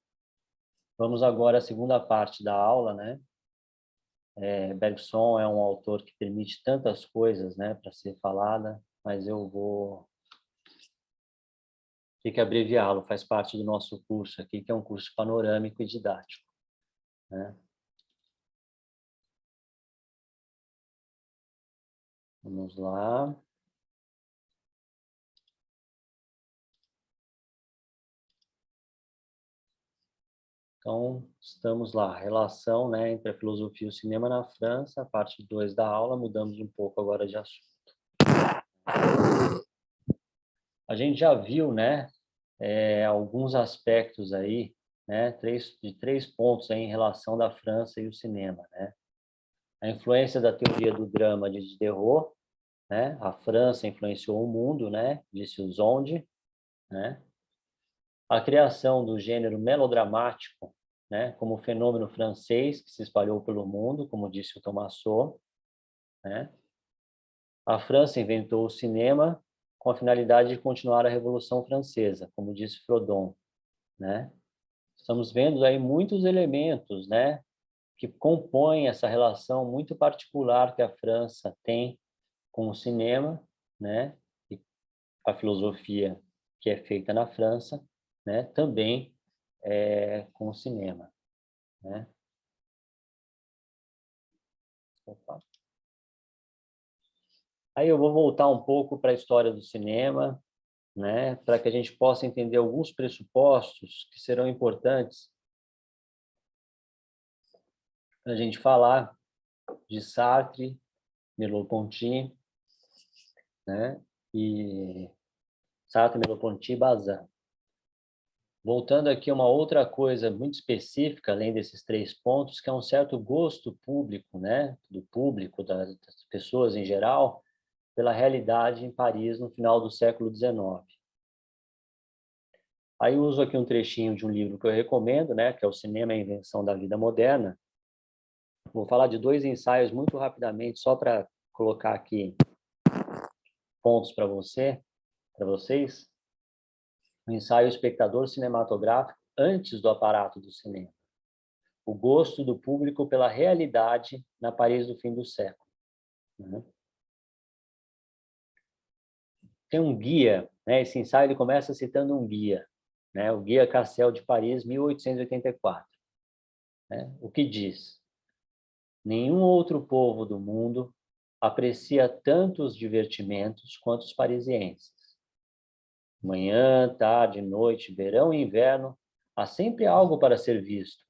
Vamos agora à segunda parte da aula, né? Bergson é um autor que permite tantas coisas, né, para ser falada, mas eu vou ter que abreviá-lo, faz parte do nosso curso aqui, que é um curso panorâmico e didático, né? Vamos lá. Então, estamos lá, relação, né, entre a filosofia e o cinema na França, parte 2 da aula, mudamos um pouco agora de assunto. A gente já viu, né, alguns aspectos aí, né, três pontos aí em relação da França e o cinema, né? A influência da teoria do drama de Diderot, né? A França influenciou o mundo, né? Disse o Zonde, né? A criação do gênero melodramático, né? Como fenômeno francês que se espalhou pelo mundo, como disse o Thomassot, né? A França inventou o cinema com a finalidade de continuar a Revolução Francesa, como disse Frodon, né? Estamos vendo aí muitos elementos, né, que compõem essa relação muito particular que a França tem com o cinema, né, e a filosofia que é feita na França, né, também com o cinema, né? Opa. Aí eu vou voltar um pouco para a história do cinema, né, para que a gente possa entender alguns pressupostos que serão importantes para a gente falar de Sartre, Merleau-Ponty, né, e Sartre, Merleau-Ponty e Bazin. Voltando aqui a uma outra coisa muito específica, além desses três pontos, que é um certo gosto público, né, do público, das pessoas em geral, pela realidade em Paris no final do século XIX. Aí eu uso aqui um trechinho de um livro que eu recomendo, né, que é O Cinema e a Invenção da Vida Moderna. Vou falar de dois ensaios muito rapidamente, só para colocar aqui pontos para vocês. O ensaio Espectador Cinematográfico antes do aparato do cinema. O gosto do público pela realidade na Paris do fim do século. Tem um guia, né? Esse ensaio ele começa citando um guia, né? O Guia Cassel de Paris, 1884. Né? O que diz? Nenhum outro povo do mundo aprecia tantos divertimentos quanto os parisienses. Manhã, tarde, noite, verão e inverno, há sempre algo para ser visto,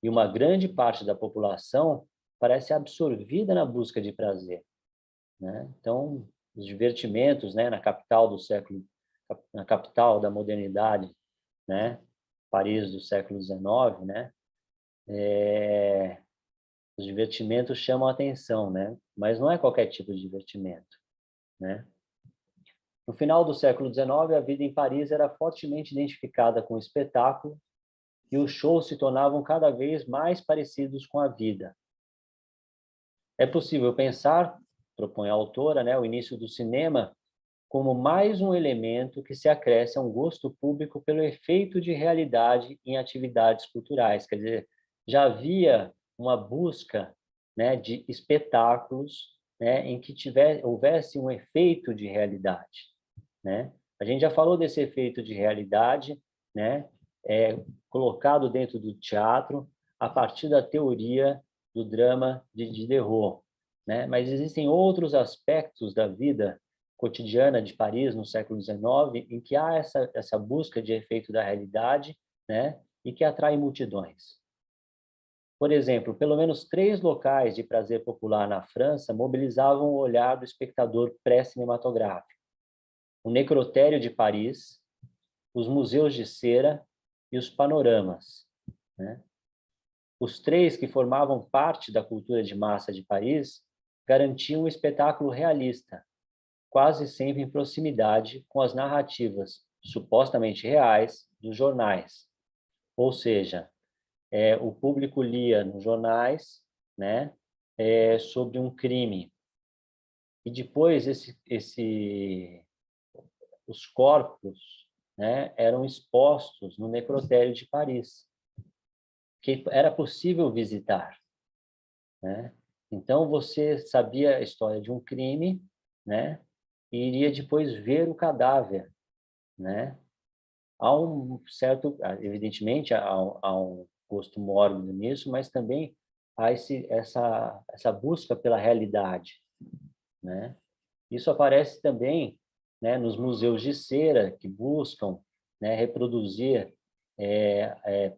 e uma grande parte da população parece absorvida na busca de prazer, né? Então, os divertimentos, né, na capital da modernidade, né, Paris do século XIX, né, os divertimentos chamam a atenção, né, mas não é qualquer tipo de divertimento, né? No final do século XIX, a vida em Paris era fortemente identificada com o espetáculo e os shows se tornavam cada vez mais parecidos com a vida. É possível pensar, propõe a autora, né, o início do cinema como mais um elemento que se acresce a um gosto público pelo efeito de realidade em atividades culturais. Quer dizer, já havia uma busca, né, de espetáculos, né, em que houvesse um efeito de realidade, né? A gente já falou desse efeito de realidade, né, colocado dentro do teatro a partir da teoria do drama de Diderot, né? Mas existem outros aspectos da vida cotidiana de Paris no século XIX em que há essa busca de efeito da realidade, né, e que atrai multidões. Por exemplo, pelo menos 3 locais de prazer popular na França mobilizavam o olhar do espectador pré-cinematográfico: o Necrotério de Paris, os museus de cera e os panoramas, né? Os 3 que formavam parte da cultura de massa de Paris garantiam um espetáculo realista, quase sempre em proximidade com as narrativas supostamente reais dos jornais. Ou seja, o público lia nos jornais, né, sobre um crime. E depois os corpos, né, eram expostos no necrotério de Paris, que era possível visitar, né? Então você sabia a história de um crime, né, e iria depois ver o cadáver, né? Há um certo, evidentemente, há um gosto mórbido nisso, mas também há essa busca pela realidade, né? Isso aparece também, né, nos museus de cera, que buscam, né, reproduzir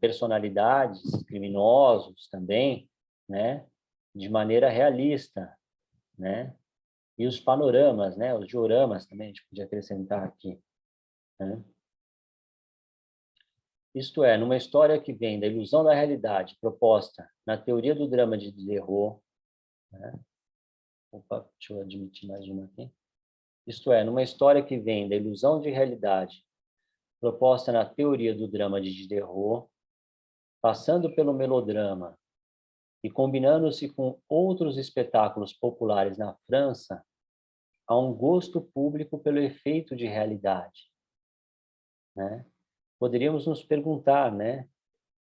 personalidades, criminosos também, né, de maneira realista, né? E os panoramas, né, os dioramas também, a gente podia acrescentar aqui, né? Isto é, numa história que vem da ilusão da realidade proposta na teoria do drama de Diderot, né? Opa, deixa eu admitir mais uma aqui. Isto é, numa história que vem da ilusão de realidade proposta na teoria do drama de Diderot, passando pelo melodrama e combinando-se com outros espetáculos populares na França, há um gosto público pelo efeito de realidade, né? Poderíamos nos perguntar, né?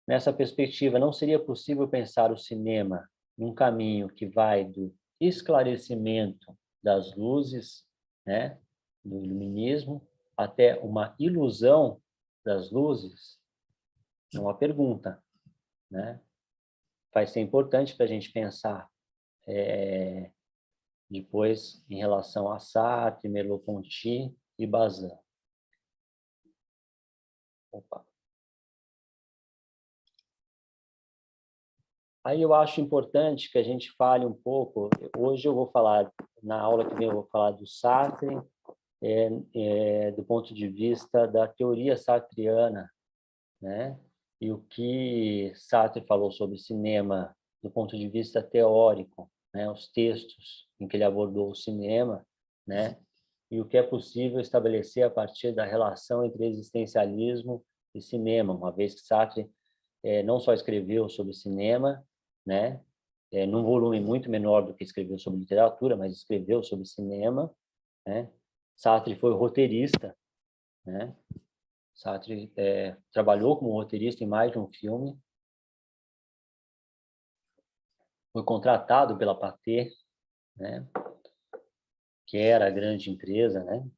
Nessa perspectiva, não seria possível pensar o cinema num caminho que vai do esclarecimento das luzes, né, do iluminismo, até uma ilusão das luzes? É uma pergunta, né? Vai ser importante para a gente pensar depois em relação a Sartre, Merleau-Ponty e Bazin. Opa. Aí eu acho importante que a gente fale um pouco, hoje eu vou falar, na aula que vem eu vou falar do Sartre, do ponto de vista da teoria sartreana, né? E o que Sartre falou sobre cinema do ponto de vista teórico, né? Os textos em que ele abordou o cinema, né? E o que é possível estabelecer a partir da relação entre existencialismo e cinema, uma vez que Sartre não só escreveu sobre cinema, né? Num volume muito menor do que escreveu sobre literatura, mas escreveu sobre cinema, né? Sartre foi roteirista, né? Sartre trabalhou como roteirista em mais de um filme, foi contratado pela Pathé, né? Que era a grande empresa, né?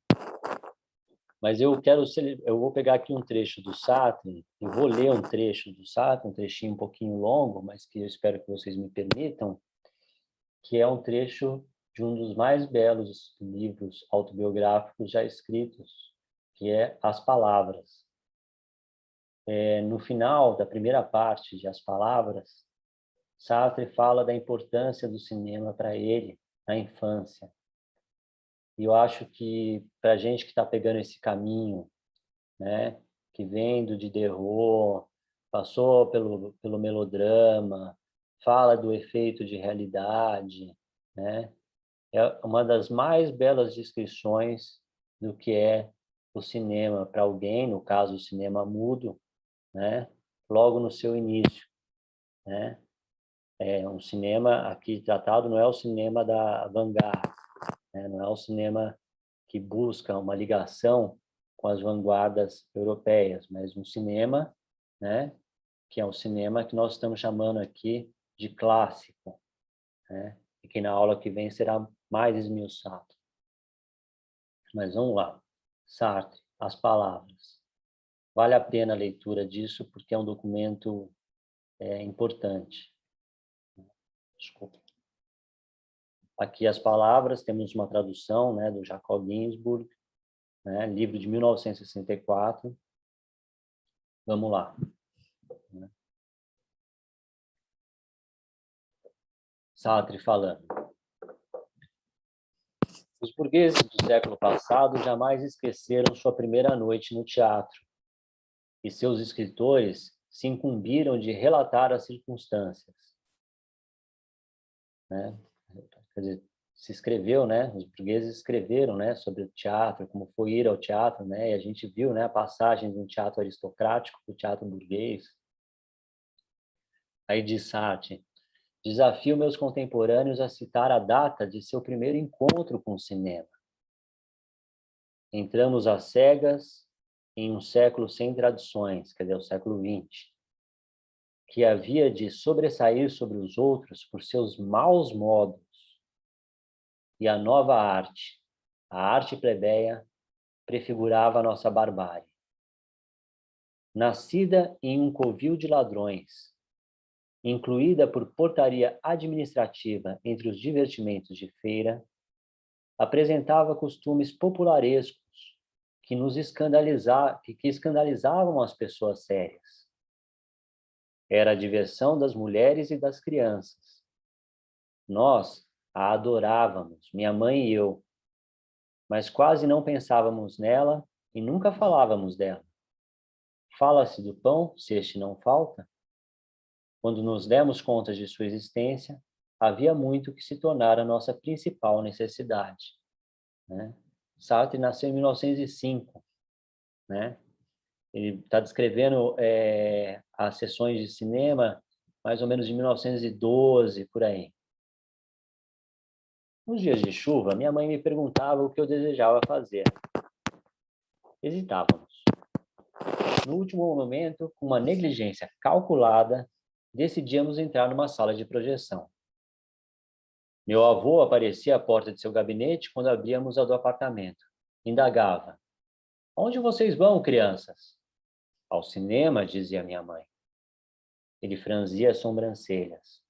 Mas eu vou pegar aqui um trecho do Sartre, eu vou ler um trecho do Sartre, um trechinho um pouquinho longo, mas que eu espero que vocês me permitam, que é um trecho de um dos mais belos livros autobiográficos já escritos, que é As Palavras. No final da primeira parte de As Palavras, Sartre fala da importância do cinema para ele na infância. E eu acho que para a gente que está pegando esse caminho, né, que vem do Diderot, passou pelo melodrama, fala do efeito de realidade, né, é uma das mais belas descrições do que é o cinema para alguém, no caso o cinema mudo, né, logo no seu início, né? Um cinema aqui tratado não é o cinema da vanguarda, né? Não é o cinema que busca uma ligação com as vanguardas europeias, mas um cinema, né, que é um cinema que nós estamos chamando aqui de clássico, né, e que na aula que vem será mais esmiuçado. Mas vamos lá. Sartre, As Palavras. Vale a pena a leitura disso, porque é um documento importante. Desculpa. Aqui As Palavras, temos uma tradução, né, do Jacob Ginsburg, né, livro de 1964. Vamos lá. Sartre falando. Os burgueses do século passado jamais esqueceram sua primeira noite no teatro, e seus escritores se incumbiram de relatar as circunstâncias. Né? Quer dizer, se escreveu, né? Os burgueses escreveram, né, sobre o teatro, como foi ir ao teatro, né? E a gente viu, né, a passagem de um teatro aristocrático para o teatro burguês. Aí diz Sartre: desafio meus contemporâneos a citar a data de seu primeiro encontro com o cinema. Entramos às cegas em um século sem tradições, quer dizer, o século XX, que havia de sobressair sobre os outros por seus maus modos. E a nova arte, a arte plebeia, prefigurava a nossa barbárie. Nascida em um covil de ladrões, incluída por portaria administrativa entre os divertimentos de feira, apresentava costumes popularescos que escandalizavam as pessoas sérias. Era a diversão das mulheres e das crianças. Nós a adorávamos, minha mãe e eu, mas quase não pensávamos nela e nunca falávamos dela. Fala-se do pão, se este não falta? Quando nos demos conta de sua existência, havia muito que se tornara a nossa principal necessidade. Né? Sartre nasceu em 1905, né? Ele está descrevendo as sessões de cinema mais ou menos de 1912, por aí. Nos dias de chuva, minha mãe me perguntava o que eu desejava fazer. Hesitávamos. No último momento, com uma negligência calculada, decidíamos entrar numa sala de projeção. Meu avô aparecia à porta de seu gabinete quando abríamos a do apartamento. Indagava: onde vocês vão, crianças? Ao cinema, dizia minha mãe. Ele franzia as sobrancelhas.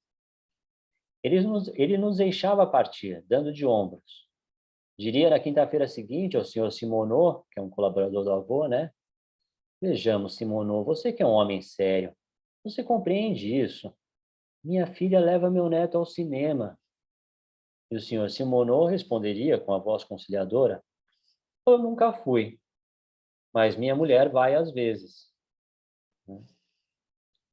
Ele nos deixava partir, dando de ombros. Diria na quinta-feira seguinte ao senhor Simonot, que é um colaborador do avô, né? Vejamos, Simonot, você que é um homem sério, você compreende isso? Minha filha leva meu neto ao cinema. E o senhor Simonot responderia com a voz conciliadora: eu nunca fui, mas minha mulher vai às vezes.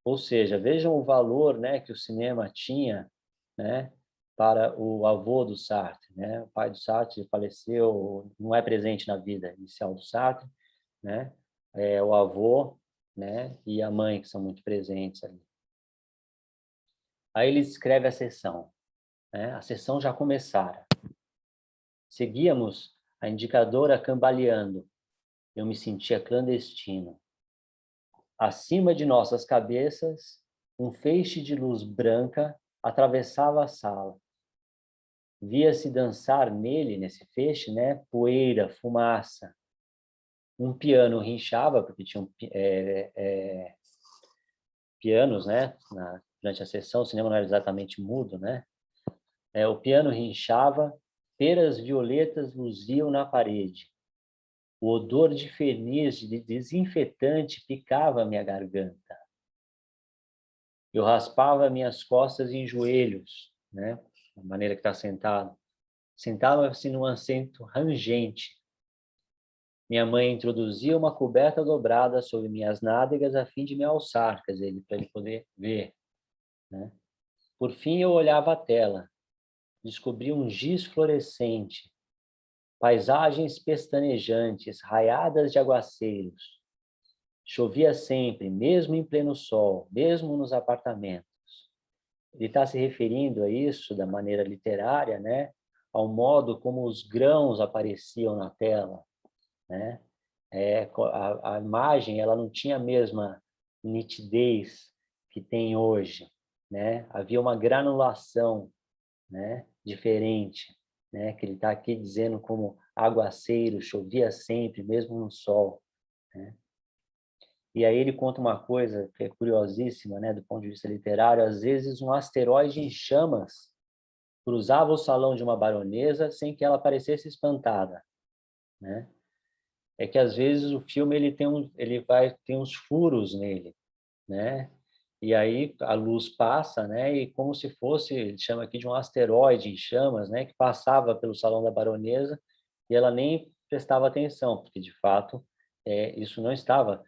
Ou seja, vejam o valor, né, que o cinema tinha, né, para o avô do Sartre, né? O pai do Sartre faleceu, não é presente na vida inicial do Sartre, né? O avô, né, e a mãe que são muito presentes ali. Aí ele escreve a sessão, né? A sessão já começara. Seguíamos a indicadora cambaleando. Eu me sentia clandestino. Acima de nossas cabeças, um feixe de luz branca atravessava a sala. Via-se dançar nele, nesse feixe, né, poeira, fumaça. Um piano rinchava, porque tinham pianos, né, durante a sessão, o cinema não era exatamente mudo, né? O piano rinchava, peras violetas luziam na parede. O odor de verniz, de desinfetante, picava minha garganta. Eu raspava minhas costas em joelhos, né? Da maneira que está sentado. Sentava-se num assento rangente. Minha mãe introduzia uma coberta dobrada sobre minhas nádegas a fim de me alçar, quer dizer, para ele poder ver, né? Por fim, eu olhava a tela. Descobri um giz fluorescente, paisagens pestanejantes, raiadas de aguaceiros. Chovia sempre, mesmo em pleno sol, mesmo nos apartamentos. Ele está se referindo a isso da maneira literária, né? ao modo como os grãos apareciam na tela, né? A imagem ela não tinha a mesma nitidez que tem hoje, né? Havia uma granulação, né? Diferente, né? Que ele está aqui dizendo como aguaceiro, chovia sempre, mesmo no sol, né? E aí ele conta uma coisa que é curiosíssima, né? Do ponto de vista literário, às vezes um asteroide em chamas cruzava o salão de uma baronesa sem que ela parecesse espantada, né? É que às vezes o filme ele vai ter uns furos nele, né? E aí a luz passa, né? E como se fosse, ele chama aqui de um asteroide em chamas, né? Que passava pelo salão da baronesa e ela nem prestava atenção, porque de fato isso não estava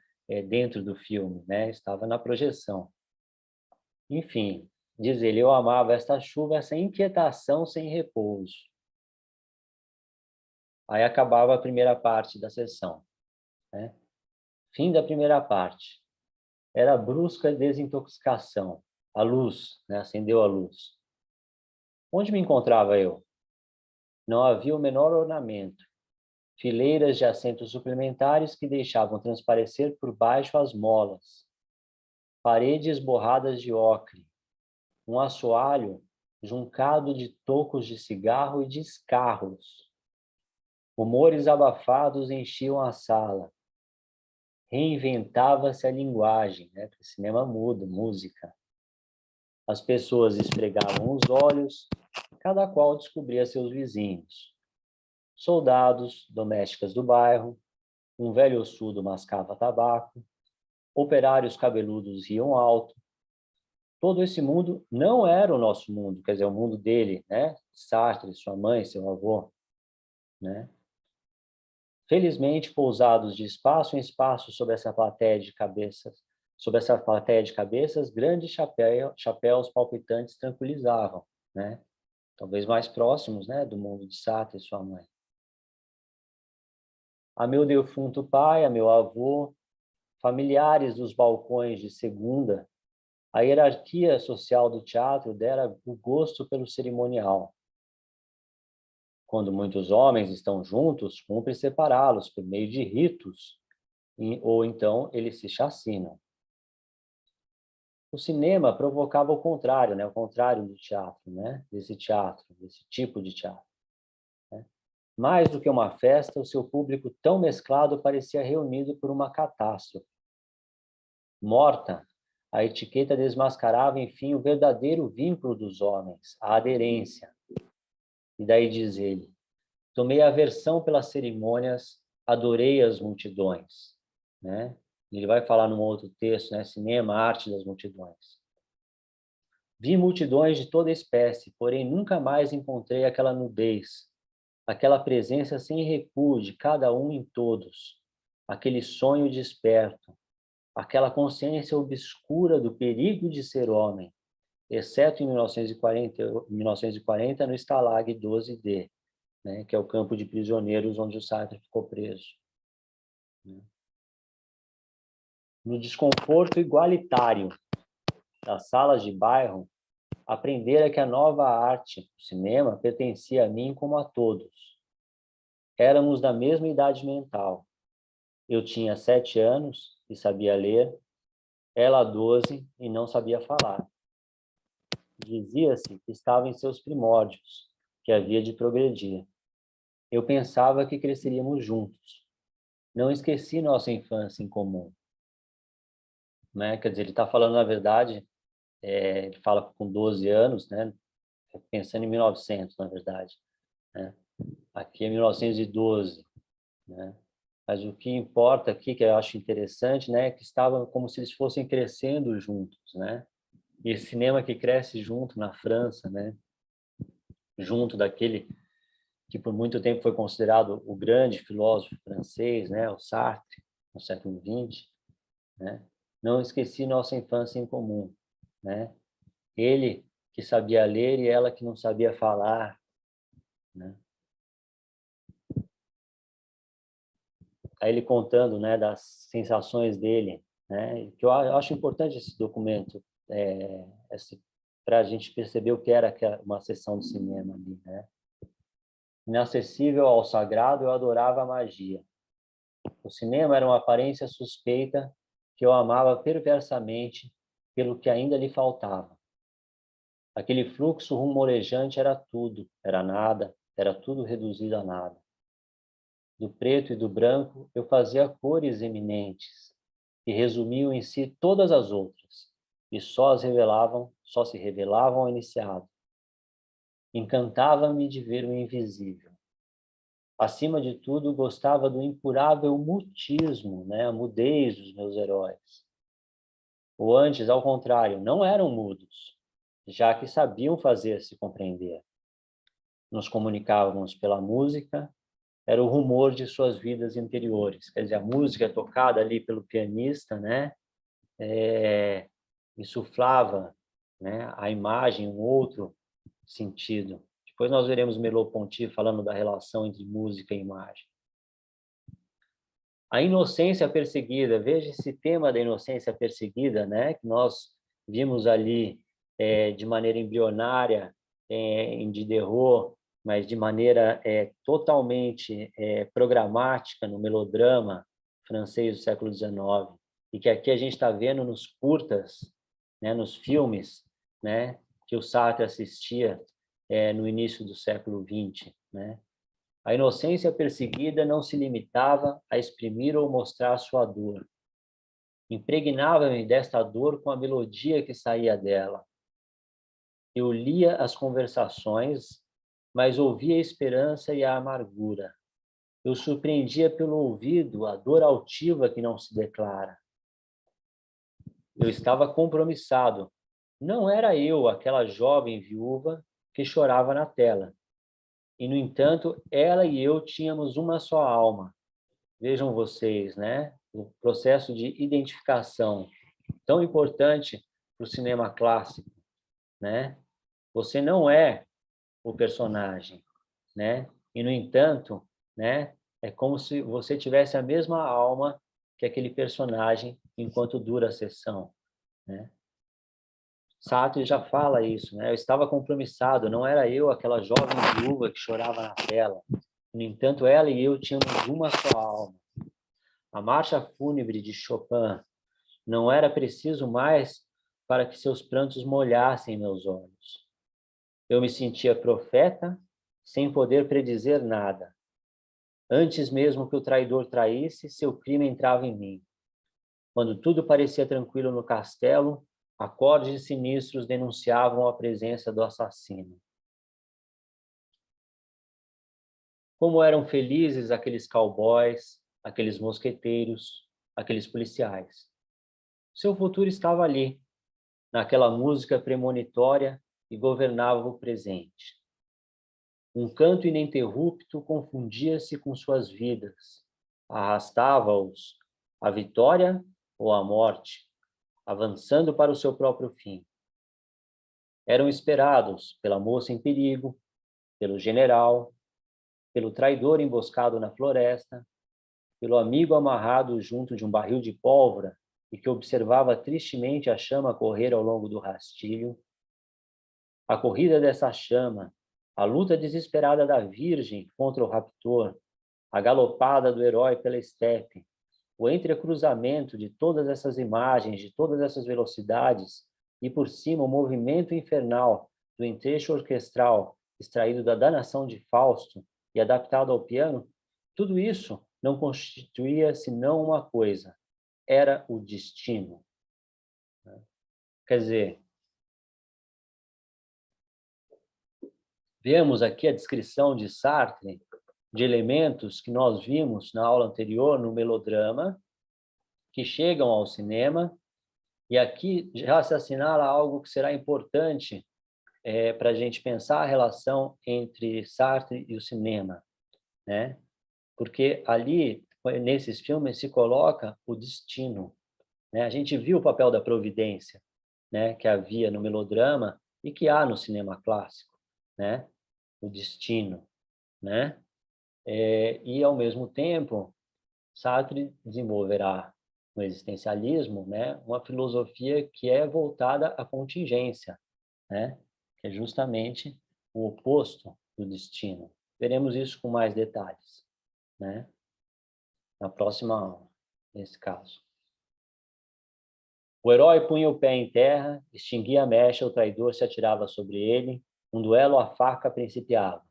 dentro do filme, né? Estava na projeção. Enfim, diz ele, eu amava esta chuva, essa inquietação sem repouso. Aí acabava a primeira parte da sessão, né? Fim da primeira parte. Era brusca desintoxicação. A luz, né? Acendeu a luz. Onde me encontrava eu? Não havia o menor ornamento. Fileiras de assentos suplementares que deixavam transparecer por baixo as molas. Paredes borradas de ocre. Um assoalho juncado de tocos de cigarro e de escarros. Rumores abafados enchiam a sala. Reinventava-se a linguagem, né? Cinema mudo, música. As pessoas esfregavam os olhos, cada qual descobria seus vizinhos. Soldados, domésticas do bairro, um velho ossudo mascava tabaco, operários cabeludos riam alto. Todo esse mundo não era o nosso mundo, quer dizer, o mundo dele, né? Sartre, sua mãe, seu avô, né? Felizmente, pousados de espaço em espaço sobre essa plateia de cabeças, grandes chapéus palpitantes tranquilizavam, né? Talvez mais próximos, né, do mundo de Sartre e sua mãe. A meu defunto pai, a meu avô, familiares dos balcões de segunda, a hierarquia social do teatro dera o gosto pelo cerimonial. Quando muitos homens estão juntos, cumpre separá-los por meio de ritos, ou então eles se chacinam. O cinema provocava o contrário, né? O contrário do teatro, né? Desse tipo de teatro. Né? Mais do que uma festa, o seu público tão mesclado parecia reunido por uma catástrofe. Morta, a etiqueta desmascarava, enfim, o verdadeiro vínculo dos homens, a aderência. E daí diz ele, tomei aversão pelas cerimônias, adorei as multidões, né? Ele vai falar num outro texto, né? Cinema, arte das multidões. Vi multidões de toda espécie, porém nunca mais encontrei aquela nudez, aquela presença sem recuo de cada um em todos, aquele sonho desperto, aquela consciência obscura do perigo de ser homem, exceto em 1940 no Stalag 12D, né, que é o campo de prisioneiros onde o Sartre ficou preso. No desconforto igualitário das salas de bairro, aprendera que a nova arte, o cinema, pertencia a mim como a todos. Éramos da mesma idade mental. Eu tinha 7 anos e sabia ler, ela 12 e não sabia falar. Dizia-se que estava em seus primórdios, que havia de progredir. Eu pensava que cresceríamos juntos. Não esqueci nossa infância em comum. Né? Quer dizer, ele está falando, na verdade, ele fala com 12 anos, né? Pensando em 1900, na verdade. Né? Aqui é 1912. Né? Mas o que importa aqui, que eu acho interessante, né, é que estavam como se eles fossem crescendo juntos, né? E esse cinema que cresce junto na França, né? Junto daquele que por muito tempo foi considerado o grande filósofo francês, né, o Sartre, no século XX, né? Não esqueci nossa infância em comum, né? Ele que sabia ler e ela que não sabia falar, né? Aí ele contando, né, das sensações dele, né? Que eu acho importante esse documento, para a gente perceber o que era uma sessão de cinema ali, né? Inacessível ao sagrado, eu adorava a magia. O cinema era uma aparência suspeita que eu amava perversamente pelo que ainda lhe faltava. Aquele fluxo rumorejante era tudo, era nada, era tudo reduzido a nada. Do preto e do branco eu fazia cores eminentes, que resumiam em si todas as outras, e só se revelavam ao iniciado. Encantava-me de ver o invisível. Acima de tudo, gostava do incurável mutismo, a mudez dos meus heróis. Ou antes, ao contrário, não eram mudos, já que sabiam fazer-se compreender. Nos comunicávamos pela música, era o rumor de suas vidas interiores. Quer dizer, a música tocada ali pelo pianista, insuflava, a imagem um outro sentido. Depois nós veremos Merleau-Ponty falando da relação entre música e imagem. A inocência perseguida, veja esse tema da inocência perseguida, que nós vimos ali de maneira embrionária em Diderot, mas de maneira totalmente programática no melodrama francês do século XIX, e que aqui a gente está vendo nos curtas, nos filmes, que o Sartre assistia no início do século XX, A inocência perseguida não se limitava a exprimir ou mostrar sua dor. Impregnava-me desta dor com a melodia que saía dela. Eu lia as conversações, mas ouvia a esperança e a amargura. Eu surpreendia pelo ouvido a dor altiva que não se declara. Eu estava compromissado. Não era eu aquela jovem viúva que chorava na tela. E, no entanto, ela e eu tínhamos uma só alma. Vejam vocês, o processo de identificação tão importante para o cinema clássico, Você não é o personagem, E, no entanto, é como se você tivesse a mesma alma que aquele personagem enquanto dura a sessão, Sartre já fala isso, Eu estava compromissado, não era eu aquela jovem viúva que chorava na tela. No entanto, ela e eu tínhamos uma só alma. A marcha fúnebre de Chopin não era preciso mais para que seus prantos molhassem meus olhos. Eu me sentia profeta sem poder predizer nada. Antes mesmo que o traidor traísse, seu crime entrava em mim. Quando tudo parecia tranquilo no castelo, acordes sinistros denunciavam a presença do assassino. Como eram felizes aqueles cowboys, aqueles mosqueteiros, aqueles policiais. Seu futuro estava ali, naquela música premonitória que governava o presente. Um canto ininterrupto confundia-se com suas vidas, arrastava-os à vitória ou à morte, avançando para o seu próprio fim. Eram esperados pela moça em perigo, pelo general, pelo traidor emboscado na floresta, pelo amigo amarrado junto de um barril de pólvora e que observava tristemente a chama correr ao longo do rastilho. A corrida dessa chama, a luta desesperada da virgem contra o raptor, a galopada do herói pela estepe, o entrecruzamento de todas essas imagens, de todas essas velocidades, e por cima o movimento infernal do entrecho orquestral extraído da Danação de Fausto e adaptado ao piano, tudo isso não constituía senão uma coisa: era o destino. Quer dizer, vemos aqui a descrição de Sartre de elementos que nós vimos na aula anterior no melodrama, que chegam ao cinema, e aqui já se assinala algo que será importante para a gente pensar a relação entre Sartre e o cinema, Porque ali, nesses filmes, se coloca o destino, A gente viu o papel da providência, que havia no melodrama e que há no cinema clássico, O destino, E, ao mesmo tempo, Sartre desenvolverá no existencialismo, uma filosofia que é voltada à contingência, que é justamente o oposto do destino. Veremos isso com mais detalhes, né? Na próxima aula, nesse caso. O herói punha o pé em terra, extinguia a mecha, o traidor se atirava sobre ele, um duelo à faca principiava.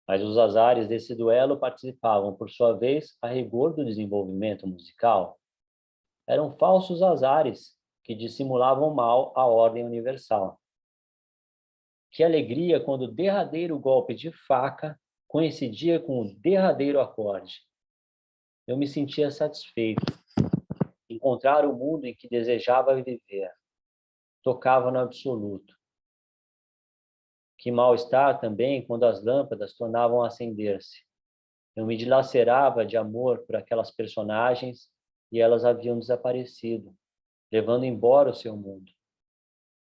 Mas os azares desse duelo participavam, por sua vez, a rigor do desenvolvimento musical. Eram falsos azares que dissimulavam mal a ordem universal. Que alegria quando o derradeiro golpe de faca coincidia com o derradeiro acorde. Eu me sentia satisfeito. Encontrar o mundo em que desejava viver. Tocava no absoluto. Que mal-estar também quando as lâmpadas tornavam a acender-se. Eu me dilacerava de amor por aquelas personagens e elas haviam desaparecido, levando embora o seu mundo.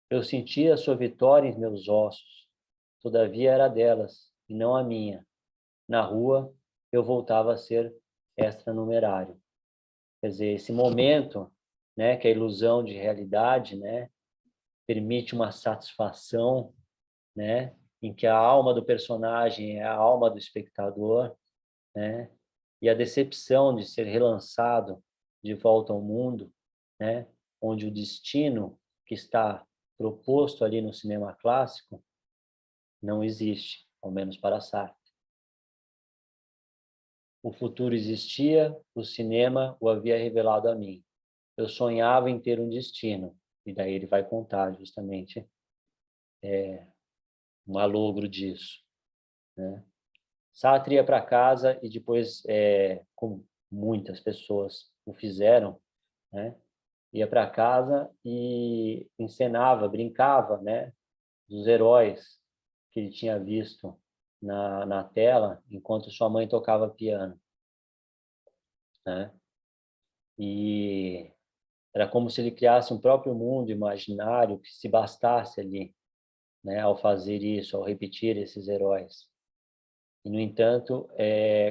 Eu sentia a sua vitória em meus ossos, todavia era delas, e não a minha. Na rua, eu voltava a ser extranumerário. Quer dizer, esse momento, né, que a ilusão de realidade, né, permite uma satisfação, né, em que a alma do personagem é a alma do espectador, né, e a decepção de ser relançado de volta ao mundo, né, onde o destino que está proposto ali no cinema clássico não existe, ao menos para Sartre. O futuro existia, o cinema o havia revelado a mim. Eu sonhava em ter um destino, e daí ele vai contar justamente um malogro disso, né? Sartre ia para casa e depois, como muitas pessoas o fizeram, né? Ia para casa e encenava, brincava, né? Dos heróis que ele tinha visto na tela enquanto sua mãe tocava piano, né? E era como se ele criasse um próprio mundo imaginário que se bastasse ali, né? Ao fazer isso, ao repetir esses heróis. E, no entanto,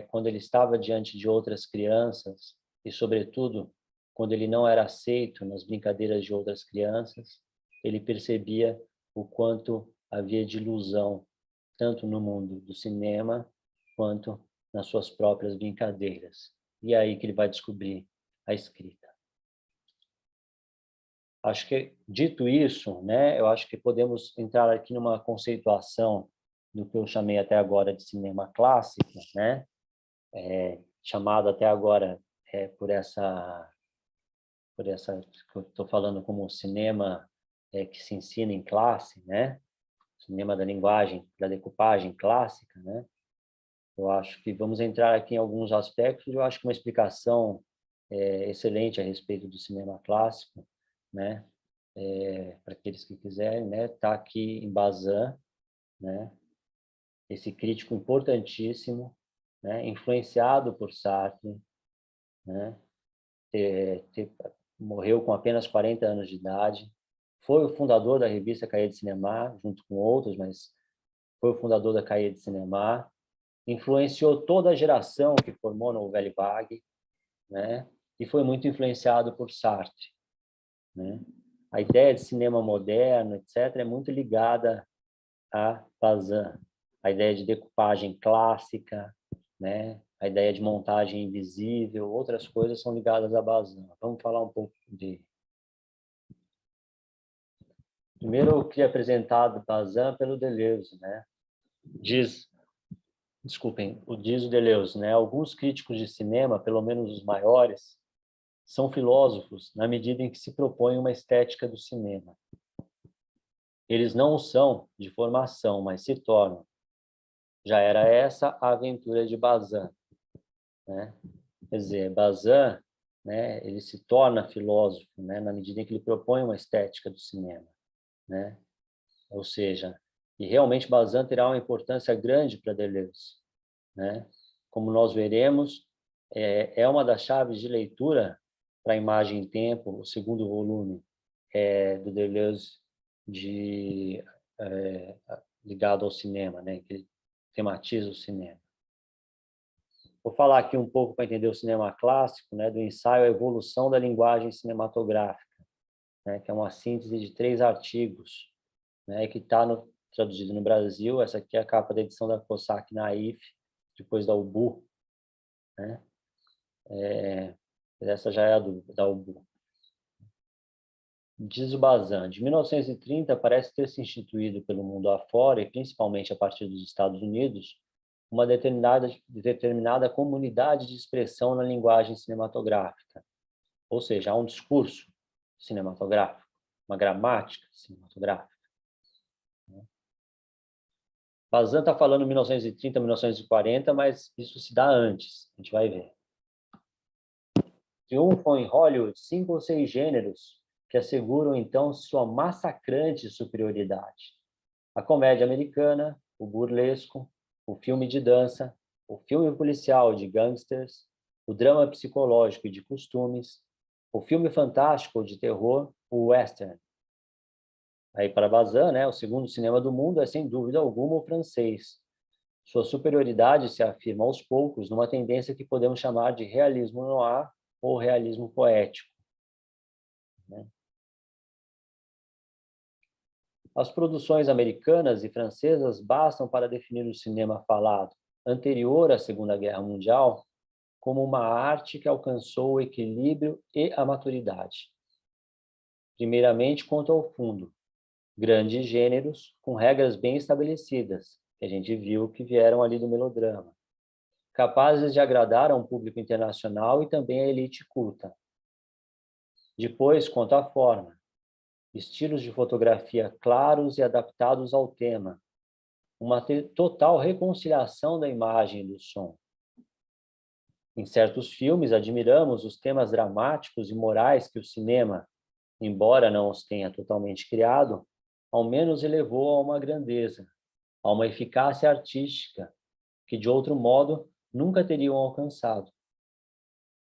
quando ele estava diante de outras crianças, e, sobretudo, quando ele não era aceito nas brincadeiras de outras crianças, ele percebia o quanto havia de ilusão, tanto no mundo do cinema, quanto nas suas próprias brincadeiras. E é aí que ele vai descobrir a escrita. Acho que, dito isso, né, eu acho que podemos entrar aqui numa conceituação do que eu chamei até agora de cinema clássico, né? Chamado até agora por essa que eu estou falando como cinema que se ensina em classe, né? Cinema da linguagem, da decupagem clássica, né? Eu acho que vamos entrar aqui em alguns aspectos. Eu acho que uma explicação excelente a respeito do cinema clássico, né? Para aqueles que quiserem, né? Está aqui em Bazin, né? Esse crítico importantíssimo, né? Influenciado por Sartre, né? Morreu com apenas 40 anos de idade. Foi o fundador da revista Cahiers de Cinema, junto com outros, mas foi o fundador da Cahiers de Cinema. Influenciou toda a geração que formou no Nouvelle Vague, né? E foi muito influenciado por Sartre, né? A ideia de cinema moderno, etc., é muito ligada a Bazin. A ideia de decupagem clássica, né? A ideia de montagem invisível, outras coisas são ligadas a Bazin. Vamos falar um pouco de... Primeiro, eu queria apresentar Bazin pelo Deleuze, né? Diz o Deleuze, né? Alguns críticos de cinema, pelo menos os maiores, são filósofos na medida em que se propõem uma estética do cinema. Eles não o são de formação, mas se tornam. Já era essa a aventura de Bazin, né? Quer dizer, Bazin, né, ele se torna filósofo, né, na medida em que ele propõe uma estética do cinema, né? Ou seja, e realmente Bazin terá uma importância grande para Deleuze, né? Como nós veremos, é uma das chaves de leitura para a Imagem e Tempo, o segundo volume do Deleuze ligado ao cinema, né? Que ele tematiza o cinema. Vou falar aqui um pouco para entender o cinema clássico, né? Do ensaio A Evolução da Linguagem Cinematográfica, né? Que é uma síntese de 3 artigos, né? Que está traduzido no Brasil. Essa aqui é a capa da edição da Cossack Naif, depois da Ubu, né? Essa já é a da Ubu. Diz o Bazin, de 1930 parece ter se instituído pelo mundo afora, e principalmente a partir dos Estados Unidos, uma determinada comunidade de expressão na linguagem cinematográfica. Ou seja, há um discurso cinematográfico, uma gramática cinematográfica. Bazin está falando 1930, 1940, mas isso se dá antes, a gente vai ver. Triunfam em Hollywood 5 ou 6 gêneros que asseguram, então, sua massacrante superioridade. A comédia americana, o burlesco, o filme de dança, o filme policial de gangsters, o drama psicológico e de costumes, o filme fantástico ou de terror, o western. Aí, para Bazin, né, o segundo cinema do mundo é, sem dúvida alguma, o francês. Sua superioridade se afirma aos poucos numa tendência que podemos chamar de realismo noir ou realismo poético, né? As produções americanas e francesas bastam para definir o cinema falado, anterior à Segunda Guerra Mundial, como uma arte que alcançou o equilíbrio e a maturidade. Primeiramente, quanto ao fundo, grandes gêneros com regras bem estabelecidas, que a gente viu que vieram ali do melodrama, capazes de agradar a um público internacional e também à elite culta. Depois, quanto à forma, estilos de fotografia claros e adaptados ao tema, uma total reconciliação da imagem e do som. Em certos filmes, admiramos os temas dramáticos e morais que o cinema, embora não os tenha totalmente criado, ao menos elevou a uma grandeza, a uma eficácia artística que, de outro modo, nunca teriam alcançado.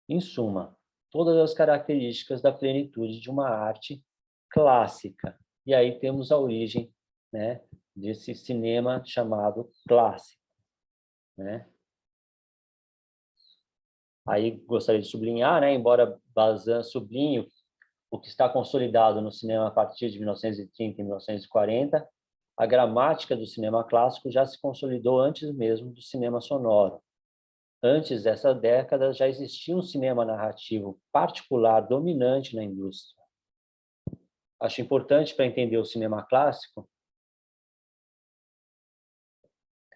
Em suma, todas as características da plenitude de uma arte clássica. E aí temos a origem, né, desse cinema chamado clássico, né? Aí gostaria de sublinhar, né, embora Bazin sublinhe o que está consolidado no cinema a partir de 1930 e 1940, a gramática do cinema clássico já se consolidou antes mesmo do cinema sonoro. Antes dessa década, já existia um cinema narrativo particular dominante na indústria. Acho importante para entender o cinema clássico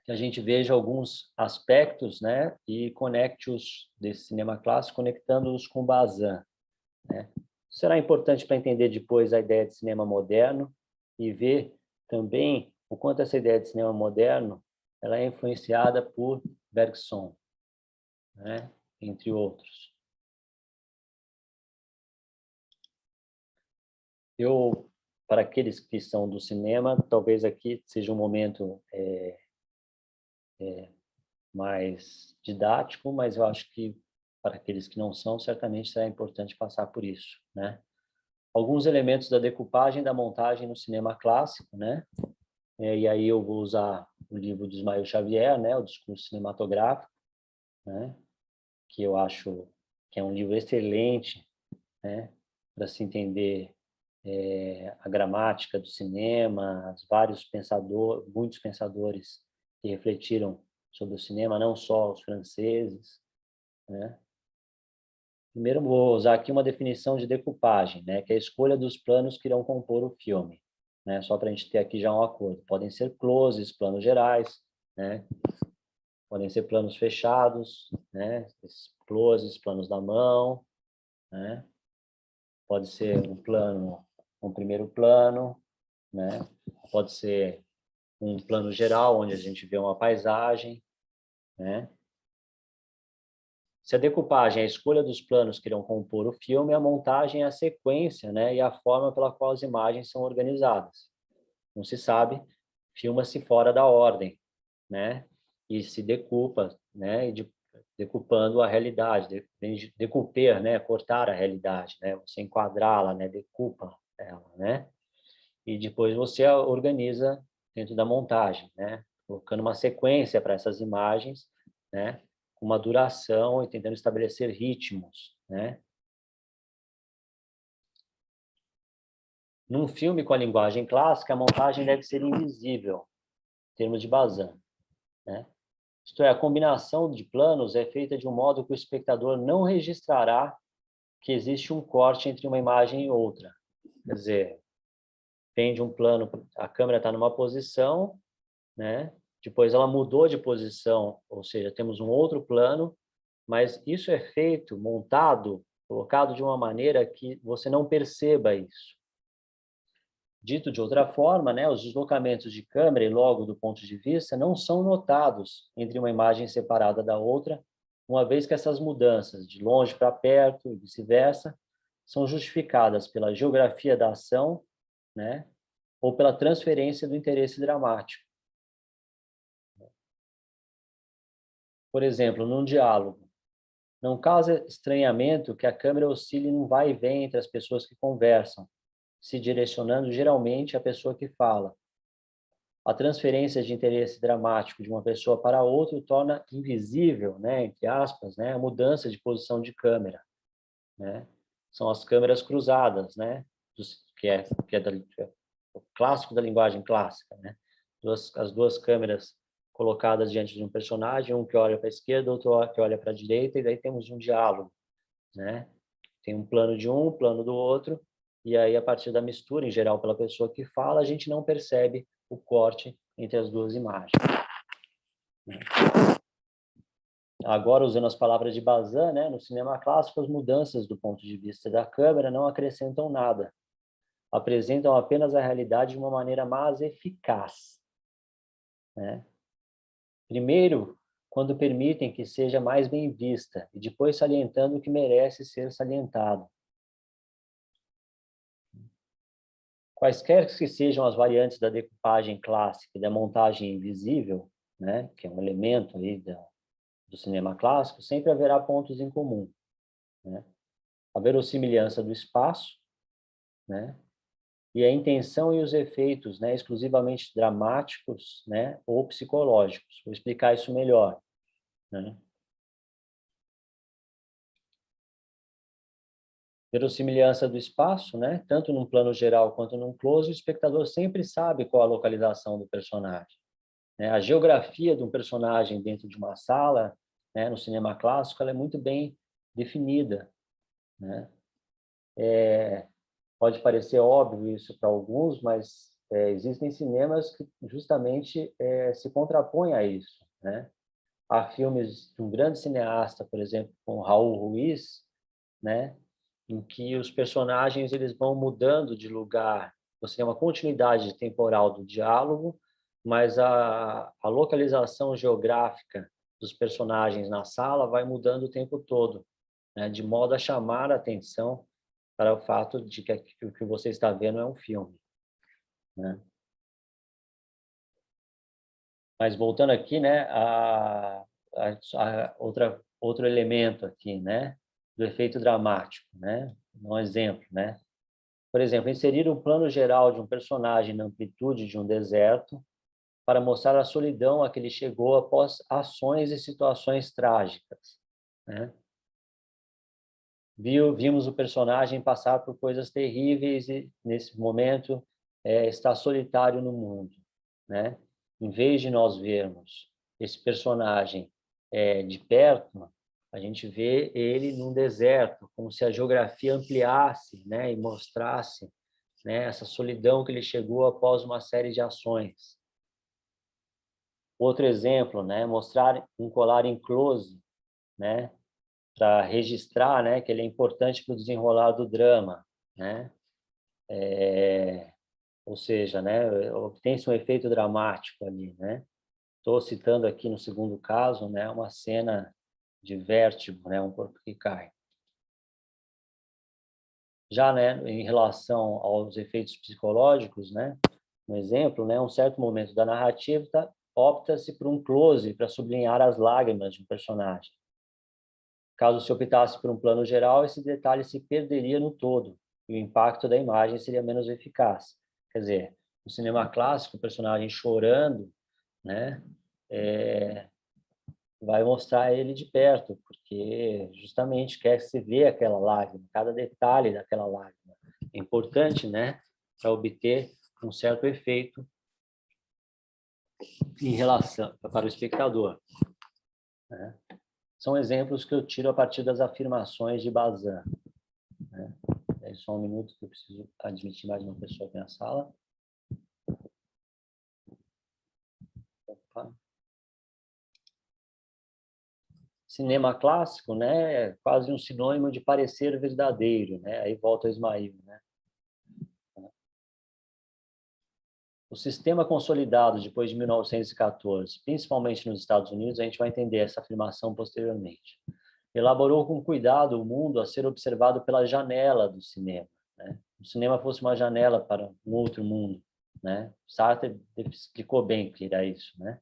que a gente veja alguns aspectos, né, e conecte-os desse cinema clássico, conectando-os com Bazin, né? Será importante para entender depois a ideia de cinema moderno e ver também o quanto essa ideia de cinema moderno ela é influenciada por Bergson, né, entre outros. Para aqueles que são do cinema, talvez aqui seja um momento mais didático, mas eu acho que para aqueles que não são, certamente será importante passar por isso, né? Alguns elementos da decupagem da montagem no cinema clássico, né? E aí eu vou usar o livro de Ismael Xavier, né? O Discurso Cinematográfico, né? Que eu acho que é um livro excelente, né? Para se entender a gramática do cinema, muitos pensadores que refletiram sobre o cinema, não só os franceses, né? Primeiro, vou usar aqui uma definição de decupagem, né? Que é a escolha dos planos que irão compor o filme, né? Só para a gente ter aqui já um acordo. Podem ser closes, planos gerais, né? Podem ser planos fechados, né? Closes, planos da mão, né? Pode ser um plano, um primeiro plano, né? Pode ser um plano geral, onde a gente vê uma paisagem, né? Se a decupagem é a escolha dos planos que irão compor o filme, a montagem é a sequência, né, e a forma pela qual as imagens são organizadas. Não se sabe, filma-se fora da ordem, né, e se decupa, né, decupando a realidade, decuper, né, cortar a realidade, né, você enquadrá-la, né, decupa ela, né, e depois você a organiza dentro da montagem, né, colocando uma sequência para essas imagens, né, com uma duração e tentando estabelecer ritmos, né? Num filme com a linguagem clássica, a montagem deve ser invisível, em termos de Bazin, né? Isto é, a combinação de planos é feita de um modo que o espectador não registrará que existe um corte entre uma imagem e outra. Quer dizer, vem de um plano, a câmera está numa posição, né? Depois ela mudou de posição, ou seja, temos um outro plano, mas isso é feito, montado, colocado de uma maneira que você não perceba isso. Dito de outra forma, né, os deslocamentos de câmera e logo do ponto de vista não são notados entre uma imagem separada da outra, uma vez que essas mudanças de longe para perto e vice-versa são justificadas pela geografia da ação, né, ou pela transferência do interesse dramático. Por exemplo, num diálogo, não causa estranhamento que a câmera oscile num vai e vem entre as pessoas que conversam, se direcionando geralmente à pessoa que fala. A transferência de interesse dramático de uma pessoa para outra torna invisível, né, entre aspas, né, a mudança de posição de câmera, né? São as câmeras cruzadas, né, que é o clássico da linguagem clássica, né? As duas câmeras colocadas diante de um personagem, um que olha para a esquerda, outro que olha para a direita, e daí temos um diálogo, né? Tem um plano de um plano do outro, e aí, a partir da mistura, em geral, pela pessoa que fala, a gente não percebe o corte entre as duas imagens. Agora, usando as palavras de Bazin, né, no cinema clássico, as mudanças do ponto de vista da câmera não acrescentam nada. Apresentam apenas a realidade de uma maneira mais eficaz, né? Primeiro, quando permitem que seja mais bem vista, e depois salientando o que merece ser salientado. Quaisquer que sejam as variantes da decupagem clássica e da montagem invisível, né, que é um elemento aí do cinema clássico, sempre haverá pontos em comum, né? A verossimilhança do espaço, né, e a intenção e os efeitos, né, exclusivamente dramáticos, né, ou psicológicos. Vou explicar isso melhor, né? Verossimilhança do espaço, né, tanto num plano geral quanto num close, o espectador sempre sabe qual a localização do personagem, né? A geografia de um personagem dentro de uma sala, né, no cinema clássico, ela é muito bem definida, né? Pode parecer óbvio isso para alguns, mas existem cinemas que justamente se contrapõem a isso, né? Há filmes de um grande cineasta, por exemplo, com Raul Ruiz, né, em que os personagens eles vão mudando de lugar. Você tem uma continuidade temporal do diálogo, mas a localização geográfica dos personagens na sala vai mudando o tempo todo, né, de modo a chamar a atenção para o fato de que o que você está vendo é um filme, né? Mas voltando aqui, né, outro elemento aqui, né, do efeito dramático, né? Um exemplo, né? Por exemplo, inserir um plano geral de um personagem na amplitude de um deserto para mostrar a solidão a que ele chegou após ações e situações trágicas, né? Vimos o personagem passar por coisas terríveis e, nesse momento, está solitário no mundo, né? Em vez de nós vermos esse personagem de perto, a gente vê ele num deserto, como se a geografia ampliasse, né? E mostrasse, né, essa solidão que ele chegou após uma série de ações. Outro exemplo, né? Mostrar um colar em close, né? Para registrar, né, que ele é importante para o desenrolar do drama, né? Ou seja, né, obtém-se um efeito dramático ali, né? Estou citando aqui no segundo caso, né, uma cena de vértigo, né, um corpo que cai. Já, né, em relação aos efeitos psicológicos, né, um exemplo, né, um certo momento da narrativa opta-se por um close para sublinhar as lágrimas de um personagem. Caso se optasse por um plano geral, esse detalhe se perderia no todo e o impacto da imagem seria menos eficaz. Quer dizer, no cinema clássico, o personagem chorando, né, vai mostrar ele de perto, porque justamente quer se ver aquela lágrima, cada detalhe daquela lágrima. É importante, né, para obter um certo efeito em relação para o espectador. né? São exemplos que eu tiro a partir das afirmações de Bazin, né? É só um minuto que eu preciso admitir mais uma pessoa aqui na sala. Opa. Cinema clássico, né, é quase um sinônimo de parecer verdadeiro, né? Aí volta o Ismail, né? O sistema consolidado depois de 1914, principalmente nos Estados Unidos, a gente vai entender essa afirmação posteriormente. Elaborou com cuidado o mundo a ser observado pela janela do cinema, né? O cinema fosse uma janela para um outro mundo, né? Sartre explicou bem o que era isso, né?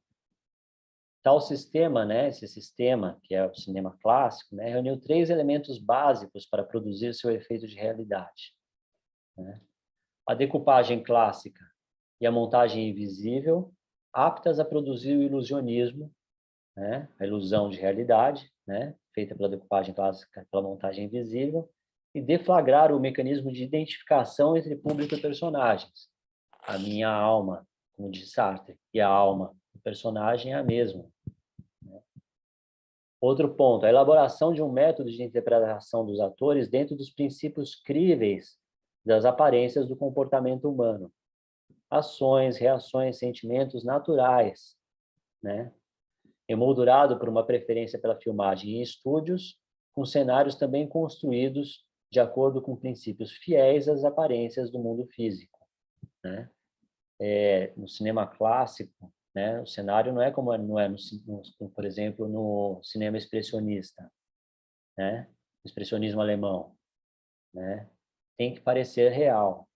Tal sistema, né, esse sistema, que é o cinema clássico, né, reuniu 3 elementos básicos para produzir seu efeito de realidade, né? A decupagem clássica e a montagem invisível, aptas a produzir o ilusionismo, né, a ilusão de realidade, né, feita pela decupagem clássica, pela montagem invisível, e deflagrar o mecanismo de identificação entre público e personagens. A minha alma, como diz Sartre, e a alma do personagem é a mesma. Outro ponto, a elaboração de um método de interpretação dos atores dentro dos princípios críveis das aparências do comportamento humano. Ações, reações, sentimentos naturais, né? Emoldurado por uma preferência pela filmagem em estúdios, com cenários também construídos de acordo com princípios fiéis às aparências do mundo físico, né? No cinema clássico, né, o cenário não é como não é, por exemplo, no cinema expressionista, né? O expressionismo alemão, né? Tem que parecer real,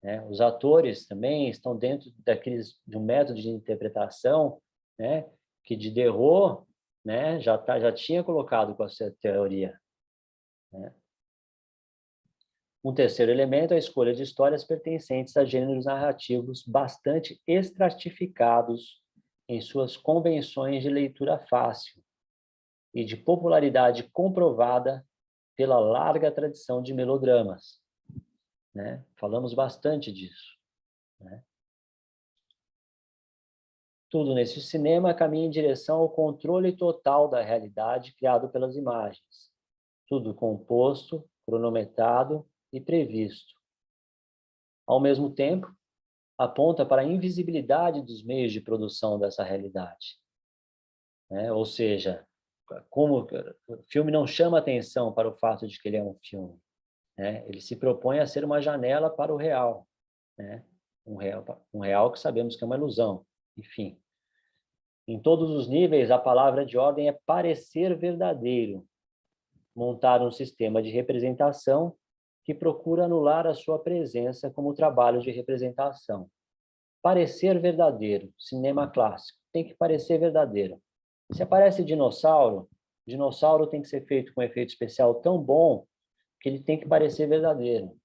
né? Os atores também estão dentro de um método de interpretação, né, que Diderot, né, já tinha colocado com a sua teoria, né? Um terceiro elemento é a escolha de histórias pertencentes a gêneros narrativos bastante estratificados em suas convenções de leitura fácil e de popularidade comprovada pela larga tradição de melodramas, né? Falamos bastante disso, né? Tudo nesse cinema caminha em direção ao controle total da realidade criado pelas imagens. Tudo composto, cronometrado e previsto. Ao mesmo tempo, aponta para a invisibilidade dos meios de produção dessa realidade, né? Ou seja, como o filme não chama atenção para o fato de que ele é um filme, né? Ele se propõe a ser uma janela para o real, né? Um real que sabemos que é uma ilusão. Enfim, em todos os níveis, a palavra de ordem é parecer verdadeiro, montar um sistema de representação que procura anular a sua presença como trabalho de representação. Parecer verdadeiro, cinema clássico, tem que parecer verdadeiro. Se aparece dinossauro, dinossauro tem que ser feito com um efeito especial tão bom que ele tem que parecer verdadeiro,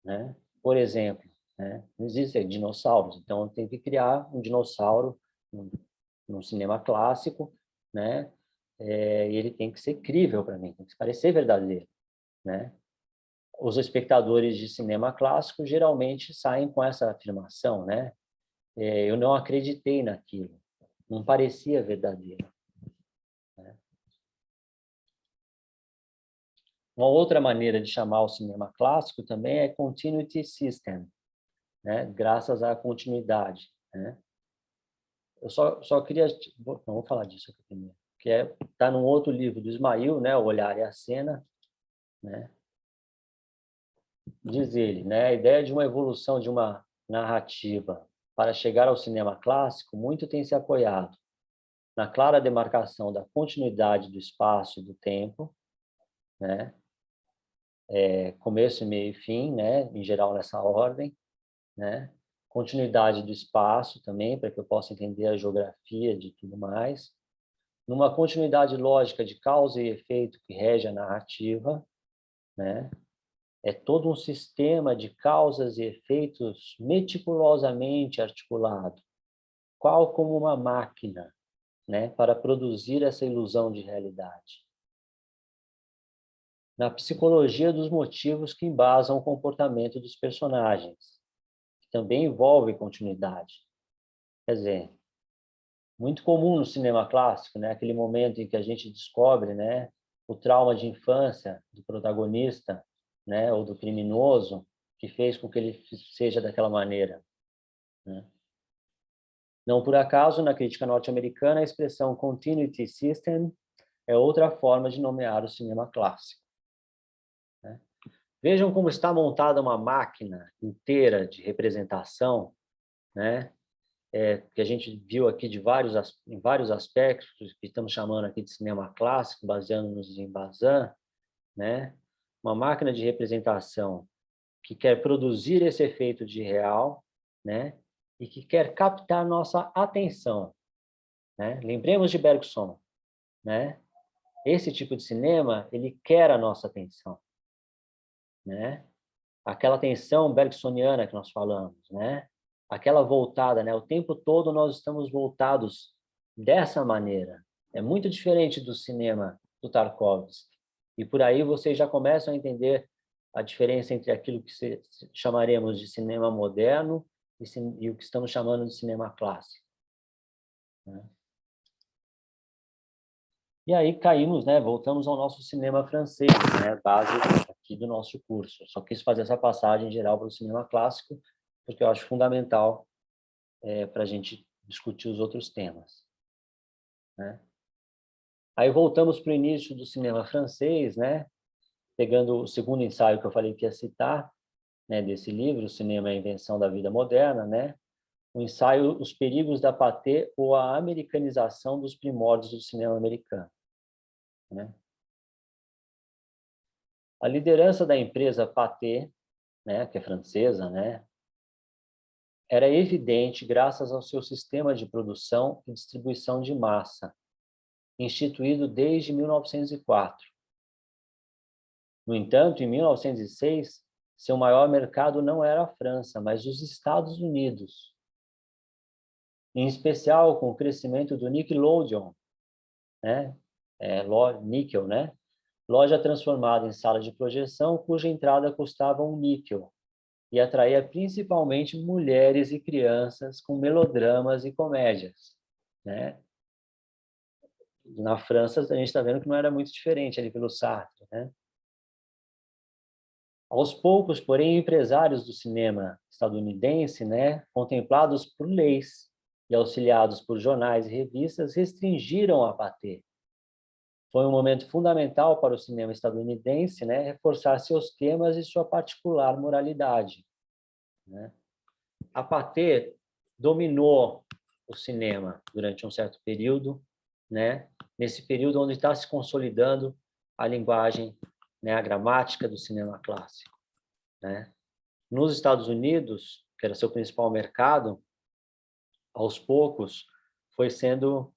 né? Por exemplo, né? Não existem dinossauros, então tem que criar um dinossauro no cinema clássico, né? E ele tem que ser crível para mim, tem que parecer verdadeiro, né? Os espectadores de cinema clássico geralmente saem com essa afirmação, né? Eu não acreditei naquilo, não parecia verdadeiro, né? Uma outra maneira de chamar o cinema clássico também é continuity system, né? Graças à continuidade, né? Eu só queria, não vou falar disso aqui primeiro, que tá num outro livro do Ismail, né? O Olhar e a Cena, né? Diz ele, né? A ideia de uma evolução de uma narrativa para chegar ao cinema clássico muito tem se apoiado na clara demarcação da continuidade do espaço e do tempo, né? Começo, meio e fim, né? Em geral nessa ordem, né? Continuidade do espaço também, para que eu possa entender a geografia de tudo mais. Numa continuidade lógica de causa e efeito que rege a narrativa, né? É todo um sistema de causas e efeitos meticulosamente articulado, qual como uma máquina, né? Para produzir essa ilusão de realidade. Na psicologia dos motivos que embasam o comportamento dos personagens, que também envolve continuidade. Quer dizer, muito comum no cinema clássico, né? Aquele momento em que a gente descobre, né, o trauma de infância do protagonista, né, ou do criminoso, que fez com que ele seja daquela maneira, né? Não por acaso, na crítica norte-americana, a expressão continuity system é outra forma de nomear o cinema clássico, né? Vejam como está montada uma máquina inteira de representação, né? Que a gente viu aqui em vários aspectos, que estamos chamando aqui de cinema clássico, baseando-nos em Bazin, né? Uma máquina de representação que quer produzir esse efeito de real, né? E que quer captar nossa atenção, né? Lembremos de Bergson, né? Esse tipo de cinema, ele quer a nossa atenção, né? Aquela atenção bergsoniana que nós falamos, né? Aquela voltada, né? O tempo todo nós estamos voltados dessa maneira. É muito diferente do cinema do Tarkovsky. E por aí vocês já começam a entender a diferença entre aquilo que chamaremos de cinema moderno e o que estamos chamando de cinema clássico, né? E aí caímos, né? Voltamos ao nosso cinema francês, né? Base aqui do nosso curso. Só quis fazer essa passagem geral para o cinema clássico, porque eu acho fundamental para a gente discutir os outros temas, né? Aí voltamos para o início do cinema francês, né? Pegando o segundo ensaio que eu falei que ia citar, né? Desse livro, O Cinema e a Invenção da Vida Moderna, né? O ensaio Os Perigos da Pathé ou a Americanização dos Primórdios do Cinema Americano, né? A liderança da empresa Pathé, né? Que é francesa, né? Era evidente graças ao seu sistema de produção e distribuição de massa, instituído desde 1904. No entanto, em 1906, seu maior mercado não era a França, mas os Estados Unidos, em especial com o crescimento do Nickelodeon, né? Níquel, né? Loja transformada em sala de projeção, cuja entrada custava um níquel e atraía principalmente mulheres e crianças com melodramas e comédias, né? Na França, a gente está vendo que não era muito diferente ali pelo Sartre, né? Aos poucos, porém, empresários do cinema estadunidense, né, contemplados por leis e auxiliados por jornais e revistas, restringiram a pathé. Foi um momento fundamental para o cinema estadunidense, né, reforçar seus temas e sua particular moralidade, né? A pathé dominou o cinema durante um certo período, né? Nesse período onde está se consolidando a linguagem, né, a gramática do cinema clássico, né? Nos Estados Unidos, que era seu principal mercado, aos poucos foi sendo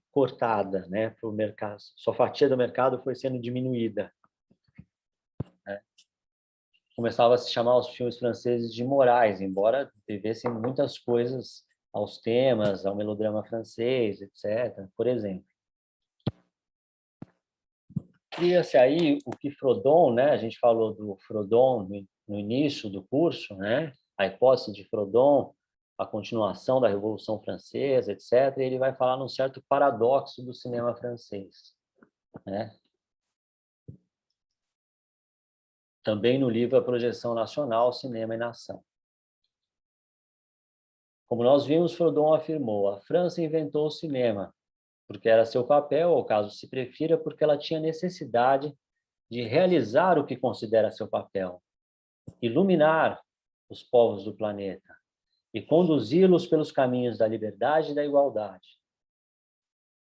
cortada, né, para o mercado. Sua fatia do mercado foi sendo diminuída, né? Começava a se chamar os filmes franceses de morais, embora devessem muitas coisas aos temas, ao melodrama francês, etc., por exemplo. Cria-se aí o que Frodon, né? A gente falou do Frodon no início do curso, né? A hipótese de Frodon, a continuação da Revolução Francesa, etc. E ele vai falar num certo paradoxo do cinema francês, né? Também no livro A Projeção Nacional, Cinema e Nação. Como nós vimos, Frodon afirmou: a França inventou o cinema porque era seu papel, ou caso se prefira, porque ela tinha necessidade de realizar o que considera seu papel, iluminar os povos do planeta e conduzi-los pelos caminhos da liberdade e da igualdade.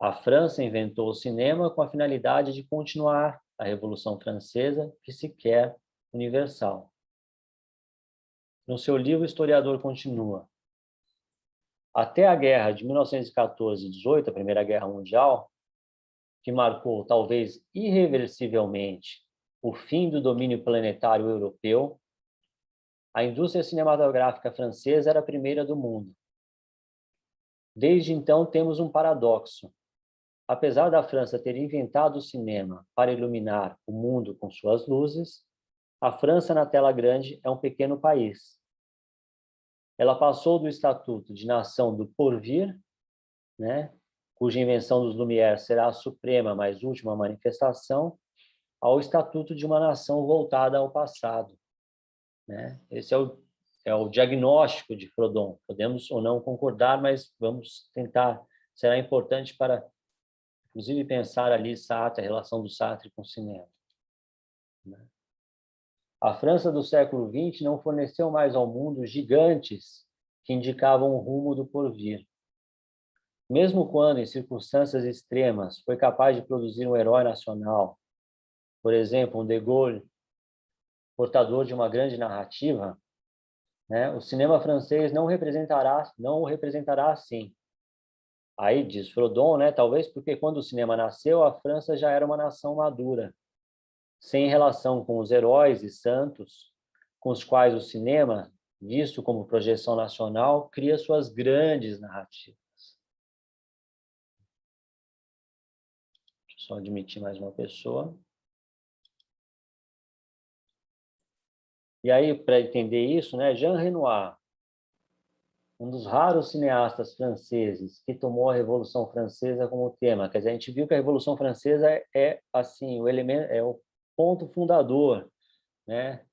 A França inventou o cinema com a finalidade de continuar a Revolução Francesa, que se quer universal. No seu livro, o historiador continua: até a guerra de 1914-18, a Primeira Guerra Mundial, que marcou, talvez irreversivelmente, o fim do domínio planetário europeu, a indústria cinematográfica francesa era a primeira do mundo. Desde então, temos um paradoxo. Apesar da França ter inventado o cinema para iluminar o mundo com suas luzes, a França na tela grande é um pequeno país. Ela passou do estatuto de nação do porvir né, cuja invenção dos Lumière será a suprema, mas última manifestação, ao estatuto de uma nação voltada ao passado, né? Esse é o diagnóstico de Frodon. Podemos ou não concordar, mas vamos tentar. Será importante para, inclusive, pensar ali Sartre, a relação do Sartre com o cinema, né? A França do século XX não forneceu mais ao mundo gigantes que indicavam o rumo do porvir. Mesmo quando, em circunstâncias extremas, foi capaz de produzir um herói nacional, por exemplo, um De Gaulle, portador de uma grande narrativa, né, o cinema francês não o representará assim. Aí diz Frodon, né, talvez porque quando o cinema nasceu, a França já era uma nação madura, sem relação com os heróis e santos, com os quais o cinema, visto como projeção nacional, cria suas grandes narrativas. Deixa eu só admitir mais uma pessoa. E aí, para entender isso, né, Jean Renoir, um dos raros cineastas franceses que tomou a Revolução Francesa como tema. Quer dizer, a gente viu que a Revolução Francesa é assim, o elemento, é o ponto fundador, né?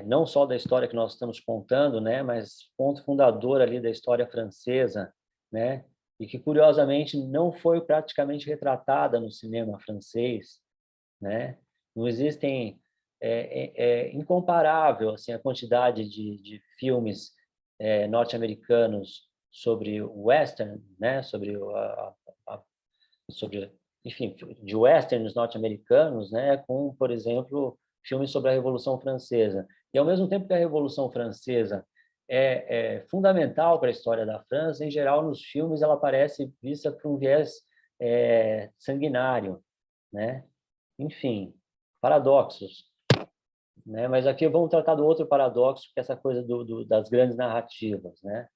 Não só da história que nós estamos contando, né, mas ponto fundador ali da história francesa, né? E que curiosamente não foi praticamente retratada no cinema francês, né? Não existem incomparável assim a quantidade de filmes norte-americanos sobre o western, né? Sobre, enfim, de westerns norte-americanos, né? Com, por exemplo, filmes sobre a Revolução Francesa. E ao mesmo tempo que a Revolução Francesa é fundamental para a história da França, em geral nos filmes ela aparece vista por um viés sanguinário, né? Enfim, paradoxos, né? Mas aqui vamos tratar do outro paradoxo, que é essa coisa das grandes narrativas, né?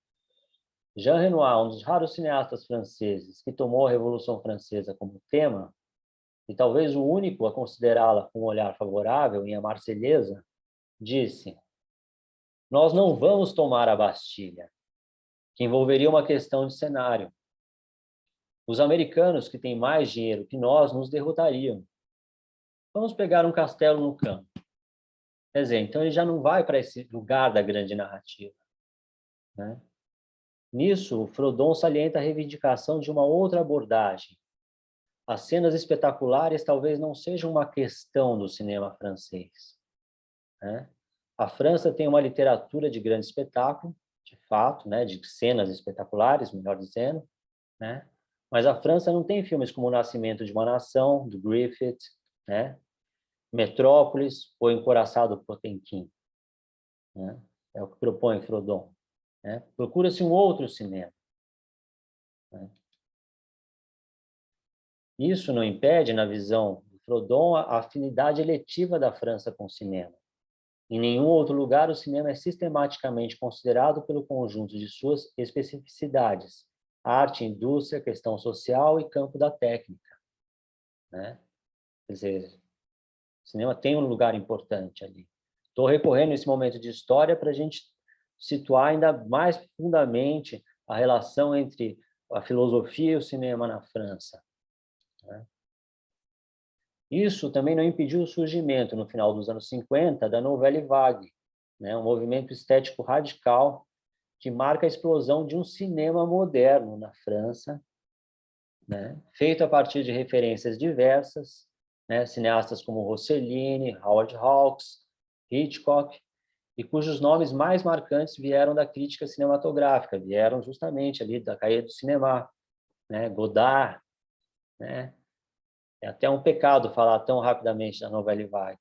Jean Renoir, um dos raros cineastas franceses que tomou a Revolução Francesa como tema, e talvez o único a considerá-la com um olhar favorável em A Marselhesa, disse: "Nós não vamos tomar a Bastilha, que envolveria uma questão de cenário. Os americanos, que têm mais dinheiro que nós, nos derrotariam. Vamos pegar um castelo no campo." Quer dizer, então ele já não vai para esse lugar da grande narrativa, né? Nisso, Frodon salienta a reivindicação de uma outra abordagem. As cenas espetaculares talvez não sejam uma questão do cinema francês, né? A França tem uma literatura de grande espetáculo, de fato, né, de cenas espetaculares, melhor dizendo, né? Mas a França não tem filmes como O Nascimento de uma Nação, do Griffith, né? Metrópolis ou Encoraçado Potemkin, né? É o que propõe Frodon, né? Procura-se um outro cinema, né? Isso não impede, na visão de Frodon, a afinidade eletiva da França com o cinema. Em nenhum outro lugar o cinema é sistematicamente considerado pelo conjunto de suas especificidades: arte, indústria, questão social e campo da técnica, né? Quer dizer, o cinema tem um lugar importante ali. Estou recorrendo nesse momento de história para a gente situar ainda mais profundamente a relação entre a filosofia e o cinema na França, né? Isso também não impediu o surgimento, no final dos anos 50, da Nouvelle Vague, né? Um movimento estético radical que marca a explosão de um cinema moderno na França, né? Feito a partir de referências diversas, né? Cineastas como Rossellini, Howard Hawks, Hitchcock, e cujos nomes mais marcantes vieram da crítica cinematográfica, vieram justamente ali da Cahiers du Cinéma, né? Godard, né? É até um pecado falar tão rapidamente da Nouvelle Vague.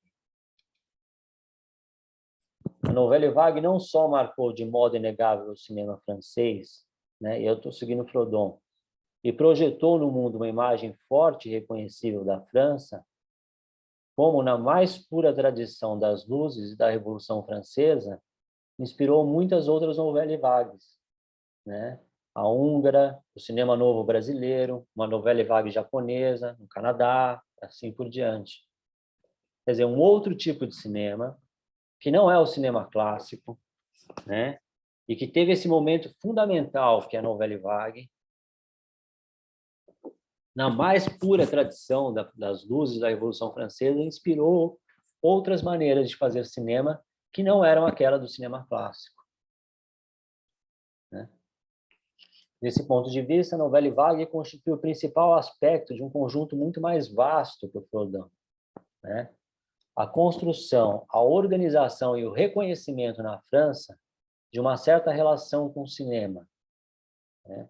A Nouvelle Vague não só marcou de modo inegável o cinema francês, né? E eu estou seguindo Frodon, e projetou no mundo uma imagem forte e reconhecível da França, como na mais pura tradição das luzes e da Revolução Francesa, inspirou muitas outras nouvelles vagues, né? A húngara, o cinema novo brasileiro, uma novela vague japonesa, no Canadá, assim por diante. Quer dizer, um outro tipo de cinema, que não é o cinema clássico, né? E que teve esse momento fundamental, que é a novela vague, na mais pura tradição das luzes da Revolução Francesa, inspirou outras maneiras de fazer cinema que não eram aquela do cinema clássico, né? Desse ponto de vista, a novela vague constitui o principal aspecto de um conjunto muito mais vasto que o Frodão, né? A construção, a organização e o reconhecimento na França de uma certa relação com o cinema, né?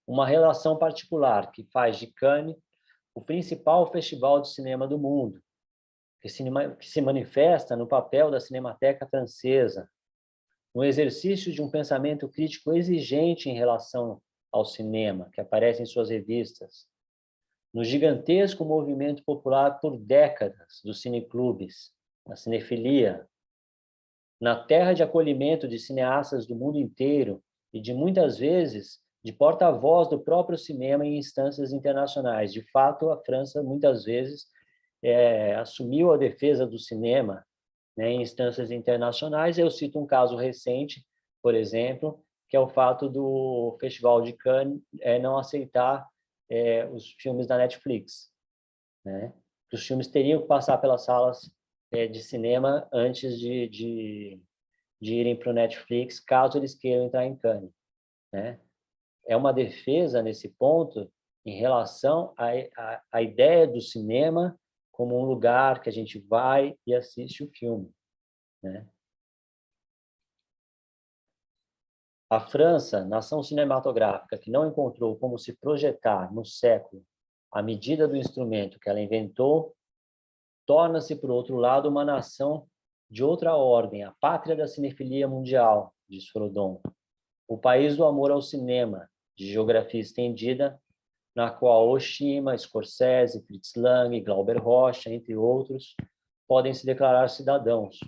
Uma relação particular que faz de Cannes o principal festival de cinema do mundo, que se manifesta no papel da Cinemateca Francesa, no exercício de um pensamento crítico exigente em relação ao cinema, que aparece em suas revistas, no gigantesco movimento popular por décadas dos cineclubes, na cinefilia, na terra de acolhimento de cineastas do mundo inteiro e de muitas vezes de porta-voz do próprio cinema em instâncias internacionais. De fato, a França muitas vezes assumiu a defesa do cinema, né, em instâncias internacionais. Eu cito um caso recente, por exemplo, que é o fato do Festival de Cannes não aceitar os filmes da Netflix, né? Os filmes teriam que passar pelas salas de cinema antes de irem para o Netflix, caso eles queiram entrar em Cannes, né? É uma defesa nesse ponto em relação à ideia do cinema como um lugar que a gente vai e assiste o filme, né? A França, nação cinematográfica que não encontrou como se projetar no século à medida do instrumento que ela inventou, torna-se, por outro lado, uma nação de outra ordem, a pátria da cinefilia mundial, diz Frodon, o país do amor ao cinema, de geografia estendida, na qual Oshima, Scorsese, Fritz Lang, Glauber Rocha, entre outros, podem se declarar cidadãos.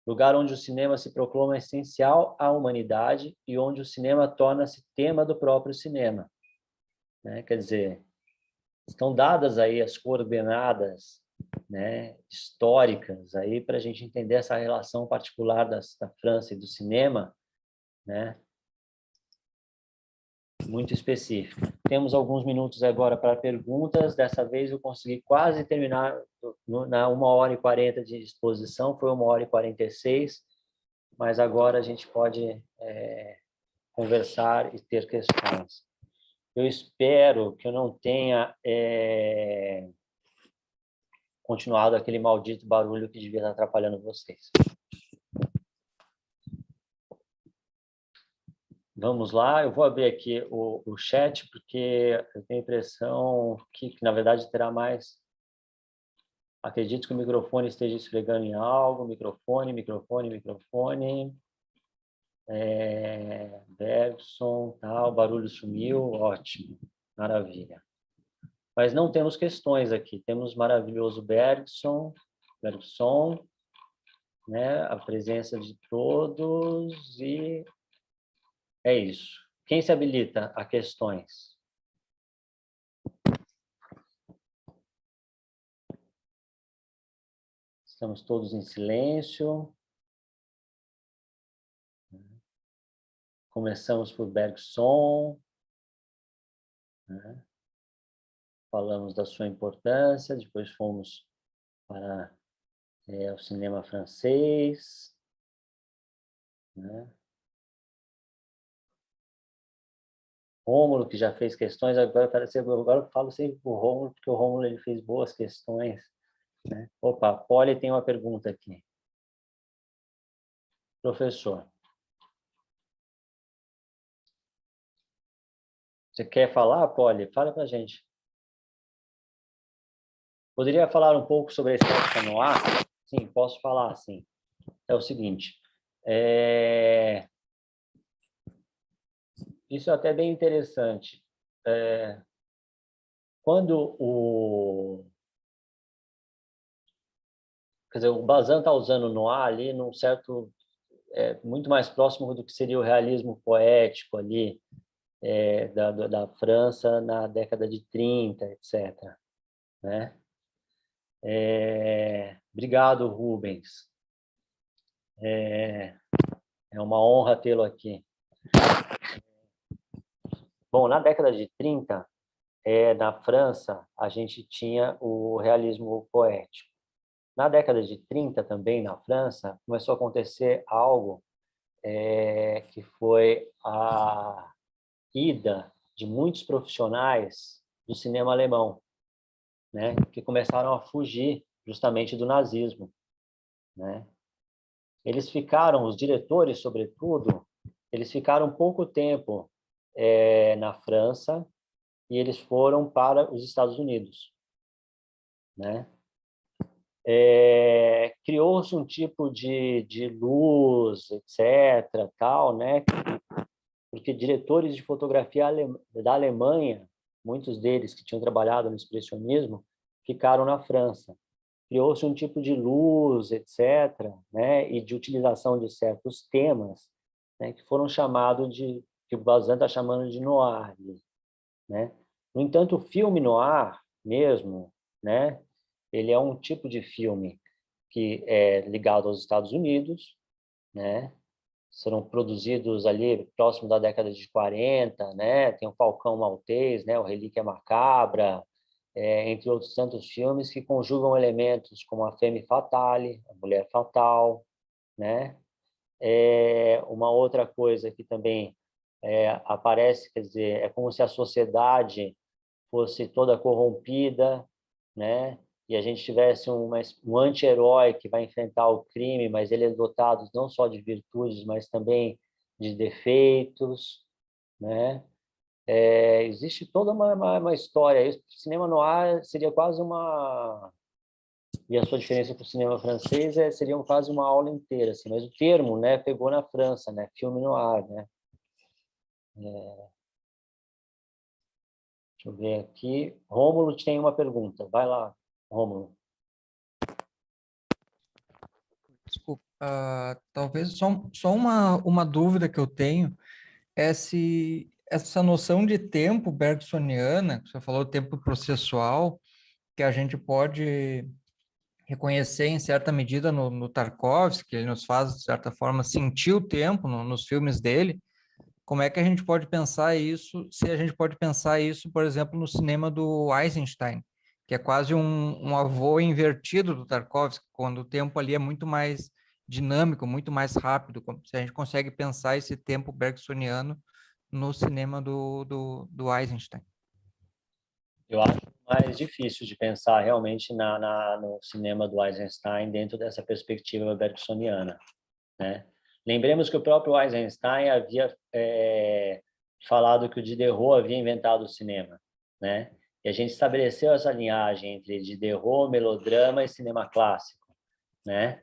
Lugar onde o cinema se proclama essencial à humanidade e onde o cinema torna-se tema do próprio cinema, né? Quer dizer, estão dadas aí as coordenadas, né, históricas aí para a gente entender essa relação particular da França e do cinema, né? Muito específica. Temos alguns minutos agora para perguntas. Dessa vez eu consegui quase terminar na 1h40 de exposição, foi 1h46, mas agora a gente pode conversar e ter questões. Eu espero que eu não tenha continuado aquele maldito barulho que devia estar atrapalhando vocês. Vamos lá, eu vou abrir aqui o chat, porque eu tenho a impressão que na verdade, terá mais... Acredito que o microfone esteja esfregando em algo. Microfone. Bergson, tal, o barulho sumiu, ótimo, maravilha. Mas não temos questões aqui, temos maravilhoso Bergson, né? A presença de todos e é isso. Quem se habilita a questões? Estamos todos em silêncio. Começamos por Bergson, né? Falamos da sua importância, depois fomos para o cinema francês, né? Rômulo, que já fez questões, agora eu falo sempre para o Rômulo, porque o Rômulo ele fez boas questões, né? Opa, a Polly tem uma pergunta aqui. Professor, você quer falar, Polly? Fala para a gente. Poderia falar um pouco sobre a estética no ar? Sim, posso falar, sim. É o seguinte, isso é até bem interessante. Quando quer dizer, o Bazin está usando noir ali num certo, muito mais próximo do que seria o realismo poético ali, da França na década de 30, etc., né? Obrigado, Rubens. É uma honra tê-lo aqui. Bom, na década de 30, na França, a gente tinha o realismo poético. Na década de 30, também, na França, começou a acontecer algo que foi a ida de muitos profissionais do cinema alemão, né, que começaram a fugir justamente do nazismo, né? Eles ficaram, os diretores, sobretudo, eles ficaram pouco tempo na França e eles foram para os Estados Unidos, né? Criou-se um tipo de luz, etc., tal, né? Porque diretores de fotografia da Alemanha, muitos deles que tinham trabalhado no expressionismo, ficaram na França. Criou-se um tipo de luz, etc., né? E de utilização de certos temas, né? Que foram chamados de, que o Bazin está chamando de noir, né? No entanto, o filme noir mesmo, né? Ele é um tipo de filme que é ligado aos Estados Unidos, né? Foram produzidos ali próximo da década de 40, né? Tem o Falcão Maltês, né? O Relíquia Macabra, entre outros tantos filmes que conjugam elementos como a femme fatale, a mulher fatal, né? Uma outra coisa que também aparece, quer dizer, é como se a sociedade fosse toda corrompida, né? E a gente tivesse um anti-herói que vai enfrentar o crime, mas ele é dotado não só de virtudes, mas também de defeitos, né? Existe toda uma história. O cinema noir seria quase uma... E a sua diferença para o cinema francês seria quase uma aula inteira, assim. Mas o termo, né, pegou na França, né? Filme noir, né? Deixa eu ver aqui. Rômulo tem uma pergunta. Vai lá, Rômulo. Desculpa, talvez só uma dúvida que eu tenho é se essa noção de tempo bergsoniana, que você falou, tempo processual, que a gente pode reconhecer em certa medida no Tarkovsky, que ele nos faz, de certa forma, sentir o tempo nos filmes dele. Como é que a gente pode pensar isso, se a gente pode pensar isso, por exemplo, no cinema do Eisenstein, que é quase um avô invertido do Tarkovsky, quando o tempo ali é muito mais dinâmico, muito mais rápido, se a gente consegue pensar esse tempo bergsoniano no cinema do Eisenstein. Eu acho mais difícil de pensar realmente no cinema do Eisenstein dentro dessa perspectiva bergsoniana, né? Lembremos que o próprio Eisenstein havia falado que o Diderot havia inventado o cinema, né? E a gente estabeleceu essa linhagem entre Diderot, melodrama e cinema clássico, né?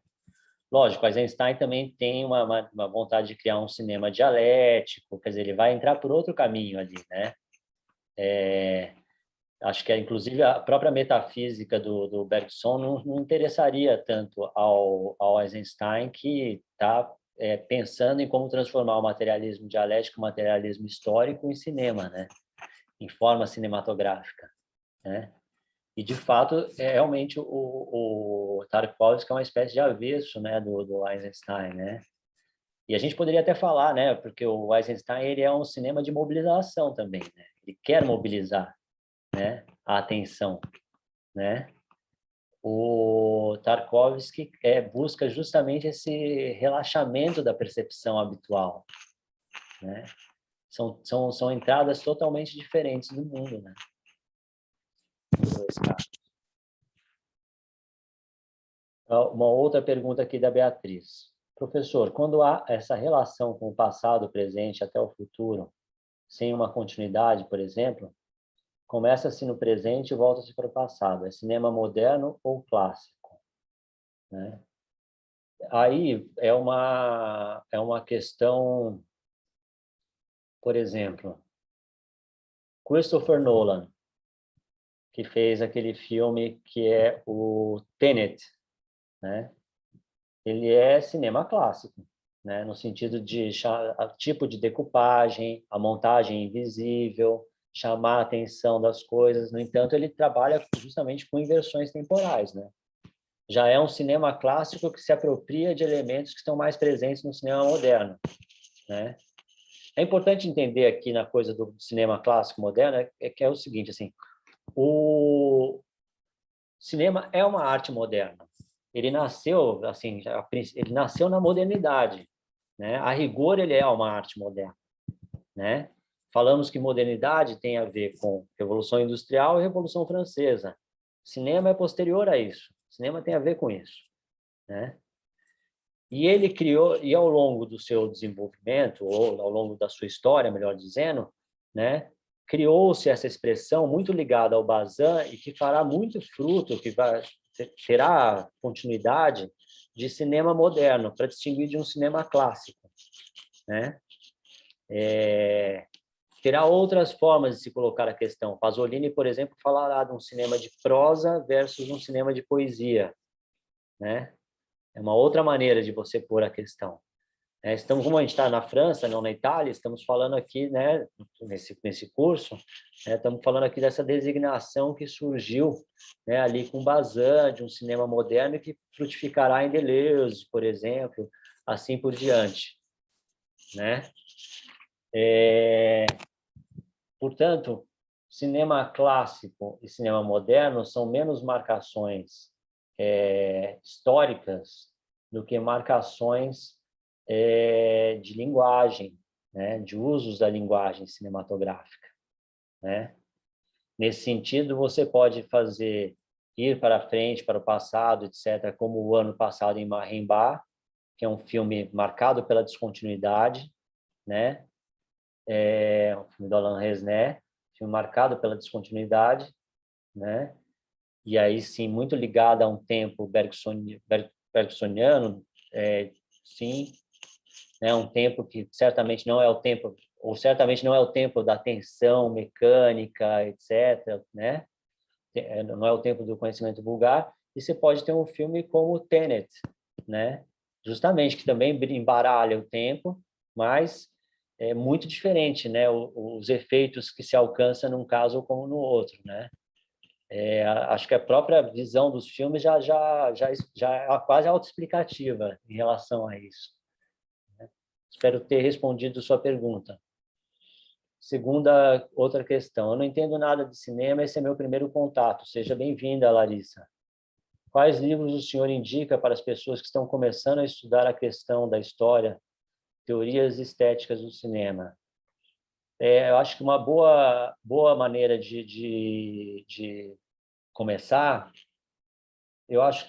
Lógico, Eisenstein também tem uma vontade de criar um cinema dialético, quer dizer, ele vai entrar por outro caminho ali, né? Acho que, inclusive, a própria metafísica do Bergson não interessaria tanto ao Eisenstein, que está pensando em como transformar o materialismo dialético, o materialismo histórico, em cinema, né? Em forma cinematográfica, né? E, de fato, realmente o Tarkovsky é uma espécie de avesso, né, do Eisenstein, né? E a gente poderia até falar, né, porque o Eisenstein ele é um cinema de mobilização também, né? Ele quer mobilizar, né, a atenção, né? O Tarkovsky busca justamente esse relaxamento da percepção habitual, né? São entradas totalmente diferentes do mundo, né? Uma outra pergunta aqui da Beatriz. Professor, quando há essa relação com o passado, o presente até o futuro, sem uma continuidade, por exemplo, começa-se no presente e volta-se para o passado. É cinema moderno ou clássico, né? Aí é uma questão, por exemplo, Christopher Nolan, que fez aquele filme que é o Tenet, né? Ele é cinema clássico, né? No sentido de tipo de decupagem, a montagem invisível, chamar a atenção das coisas. No entanto, ele trabalha justamente com inversões temporais, né? Já é um cinema clássico que se apropria de elementos que estão mais presentes no cinema moderno, né? É importante entender aqui na coisa do cinema clássico moderno que é o seguinte, assim, o cinema é uma arte moderna. Ele nasceu, assim, ele nasceu na modernidade, né? A rigor, ele é uma arte moderna, né? Falamos que modernidade tem a ver com Revolução Industrial e Revolução Francesa. Cinema é posterior a isso. Cinema tem a ver com isso, né? E ele criou, e ao longo do seu desenvolvimento, ou ao longo da sua história, melhor dizendo, né, criou-se essa expressão muito ligada ao Bazin e que fará muito fruto, terá continuidade de cinema moderno, para distinguir de um cinema clássico, né? Terá outras formas de se colocar a questão. Pasolini, por exemplo, falará de um cinema de prosa versus um cinema de poesia, né? É uma outra maneira de você pôr a questão. Estamos, como a gente está na França, não na Itália, estamos falando aqui, né, nesse curso, estamos falando aqui dessa designação que surgiu, né, ali com Bazin, de um cinema moderno e que frutificará em Deleuze, por exemplo, assim por diante, né? Portanto, cinema clássico e cinema moderno são menos marcações históricas do que marcações de linguagem, né? De usos da linguagem cinematográfica, né? Nesse sentido, você pode ir para frente, para o passado, etc., como o ano passado em Marimbá, que é um filme marcado pela descontinuidade, né? Um filme do Alain Resnais, filme marcado pela descontinuidade, né? E aí sim muito ligado a um tempo bergsoniano, sim, né? Um tempo que certamente não é o tempo, ou certamente não é o tempo da tensão mecânica, etc., né? Não é o tempo do conhecimento vulgar. E você pode ter um filme como Tenet, né? Justamente, que também embaralha o tempo, mas é muito diferente, né? Os efeitos que se alcança num caso como no outro, né? Acho que a própria visão dos filmes já é quase autoexplicativa em relação a isso. Espero ter respondido sua pergunta. Segunda, outra questão. Eu não entendo nada de cinema, esse é meu primeiro contato. Seja bem-vinda, Larissa. Quais livros o senhor indica para as pessoas que estão começando a estudar a questão da história, teorias estéticas do cinema? Eu acho que uma boa maneira de começar, eu acho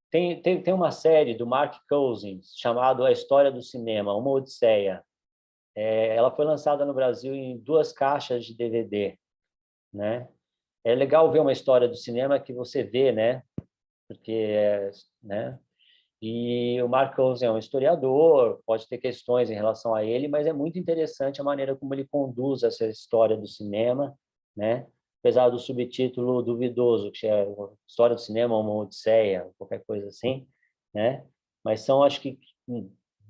que tem uma série do Mark Cousins chamada A História do Cinema, Uma Odisseia. Ela foi lançada no Brasil em 2 caixas de DVD, né? É legal ver uma história do cinema que você vê, né? Porque, né? E o Mark Cousins é um historiador, pode ter questões em relação a ele, mas é muito interessante a maneira como ele conduz essa história do cinema, né? Apesar do subtítulo duvidoso, que é História do Cinema, uma Odisseia, qualquer coisa assim, né? Mas são, acho que,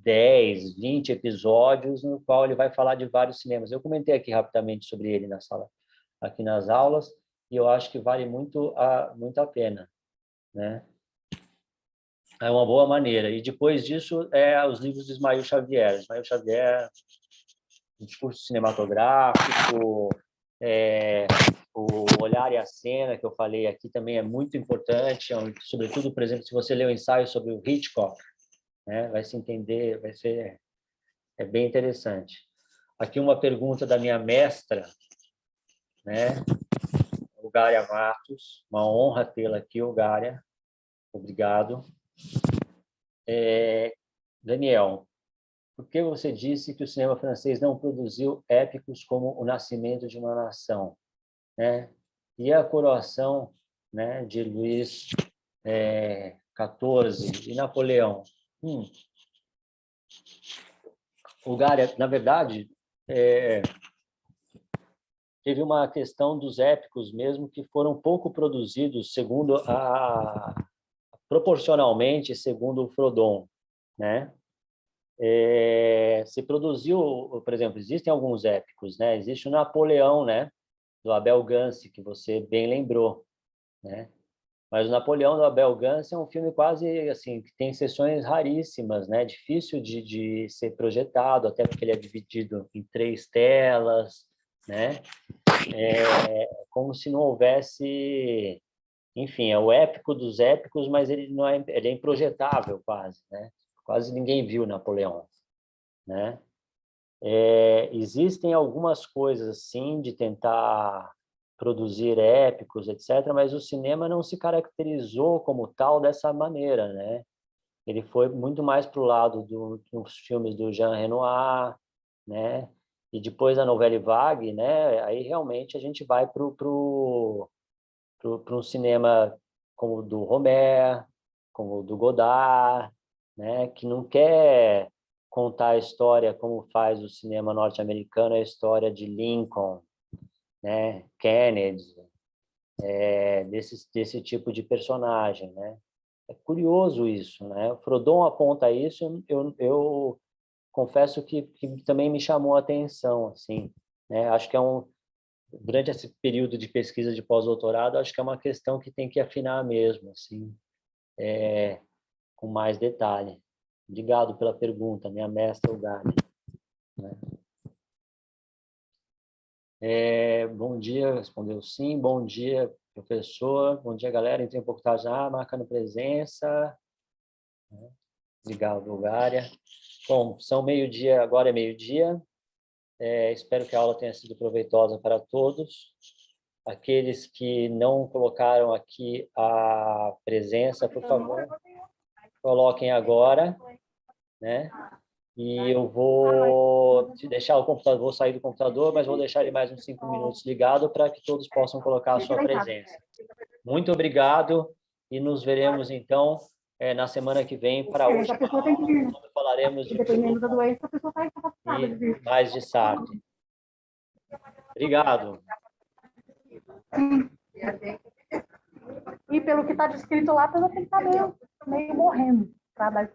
10, 20 episódios no qual ele vai falar de vários cinemas. Eu comentei aqui rapidamente sobre ele na sala, aqui nas aulas, e eu acho que vale muito a pena, né? É uma boa maneira. E depois disso, os livros de Ismael Xavier. Ismael Xavier, um discurso cinematográfico, o Olhar e a Cena, que eu falei aqui, também é muito importante, sobretudo, por exemplo, se você ler o ensaio sobre o Hitchcock, né, vai se entender, é bem interessante. Aqui uma pergunta da minha mestra, né, Gária Matos, uma honra tê-la aqui, Gária, obrigado. Daniel, por que você disse que o cinema francês não produziu épicos como O Nascimento de uma Nação, né? E a coroação, né, de Luís XIV e Napoleão? O Gária, na verdade, teve uma questão dos épicos mesmo que foram pouco produzidos proporcionalmente segundo o Frodon, né? Se produziu, por exemplo, existem alguns épicos, né? Existe o Napoleão, né? Do Abel Gance, que você bem lembrou, né? Mas o Napoleão, do Abel Gance, é um filme quase, assim, que tem sessões raríssimas, né? Difícil de ser projetado, até porque ele é dividido em 3 telas, né? Como se não houvesse... Enfim, é o épico dos épicos, mas ele não é, ele é improjetável quase, né? Quase ninguém viu Napoleão, né? Existem algumas coisas, sim, de tentar produzir épicos, etc., mas o cinema não se caracterizou como tal dessa maneira, né? Ele foi muito mais para o lado dos filmes do Jean Renoir, né? E depois da Nouvelle Vague, né? Aí realmente a gente vai para um cinema como o do Romer, como o do Godard, né? Que não quer contar a história como faz o cinema norte-americano, a história de Lincoln, né? Kennedy, desse tipo de personagem, né? É curioso isso, né? O Frodon aponta isso, eu confesso que também me chamou a atenção, assim, né? Acho que durante esse período de pesquisa de pós-doutorado, acho que é uma questão que tem que afinar mesmo, assim, com mais detalhe. Obrigado pela pergunta, minha mestra Ugani. Bom dia, respondeu sim. Bom dia, professor. Bom dia, galera. Entrei um pouco tarde já, marcando presença. Obrigado, Bulgária. Bom, são meio-dia, agora é meio-dia. Espero que a aula tenha sido proveitosa para todos. Aqueles que não colocaram aqui a presença, por favor, coloquem agora, né? E eu vou te deixar o computador, vou sair do computador, mas vou deixar ele mais uns 5 minutos ligado para que todos possam colocar a sua presença. Muito obrigado e nos veremos, então, na semana que vem para a última aula, quando falaremos de Dependendo da doença, a pessoa está incapacitada de vir. e mais de Sartre. Obrigado. E pelo que está descrito lá, a pessoa tem que estar meio morrendo para dar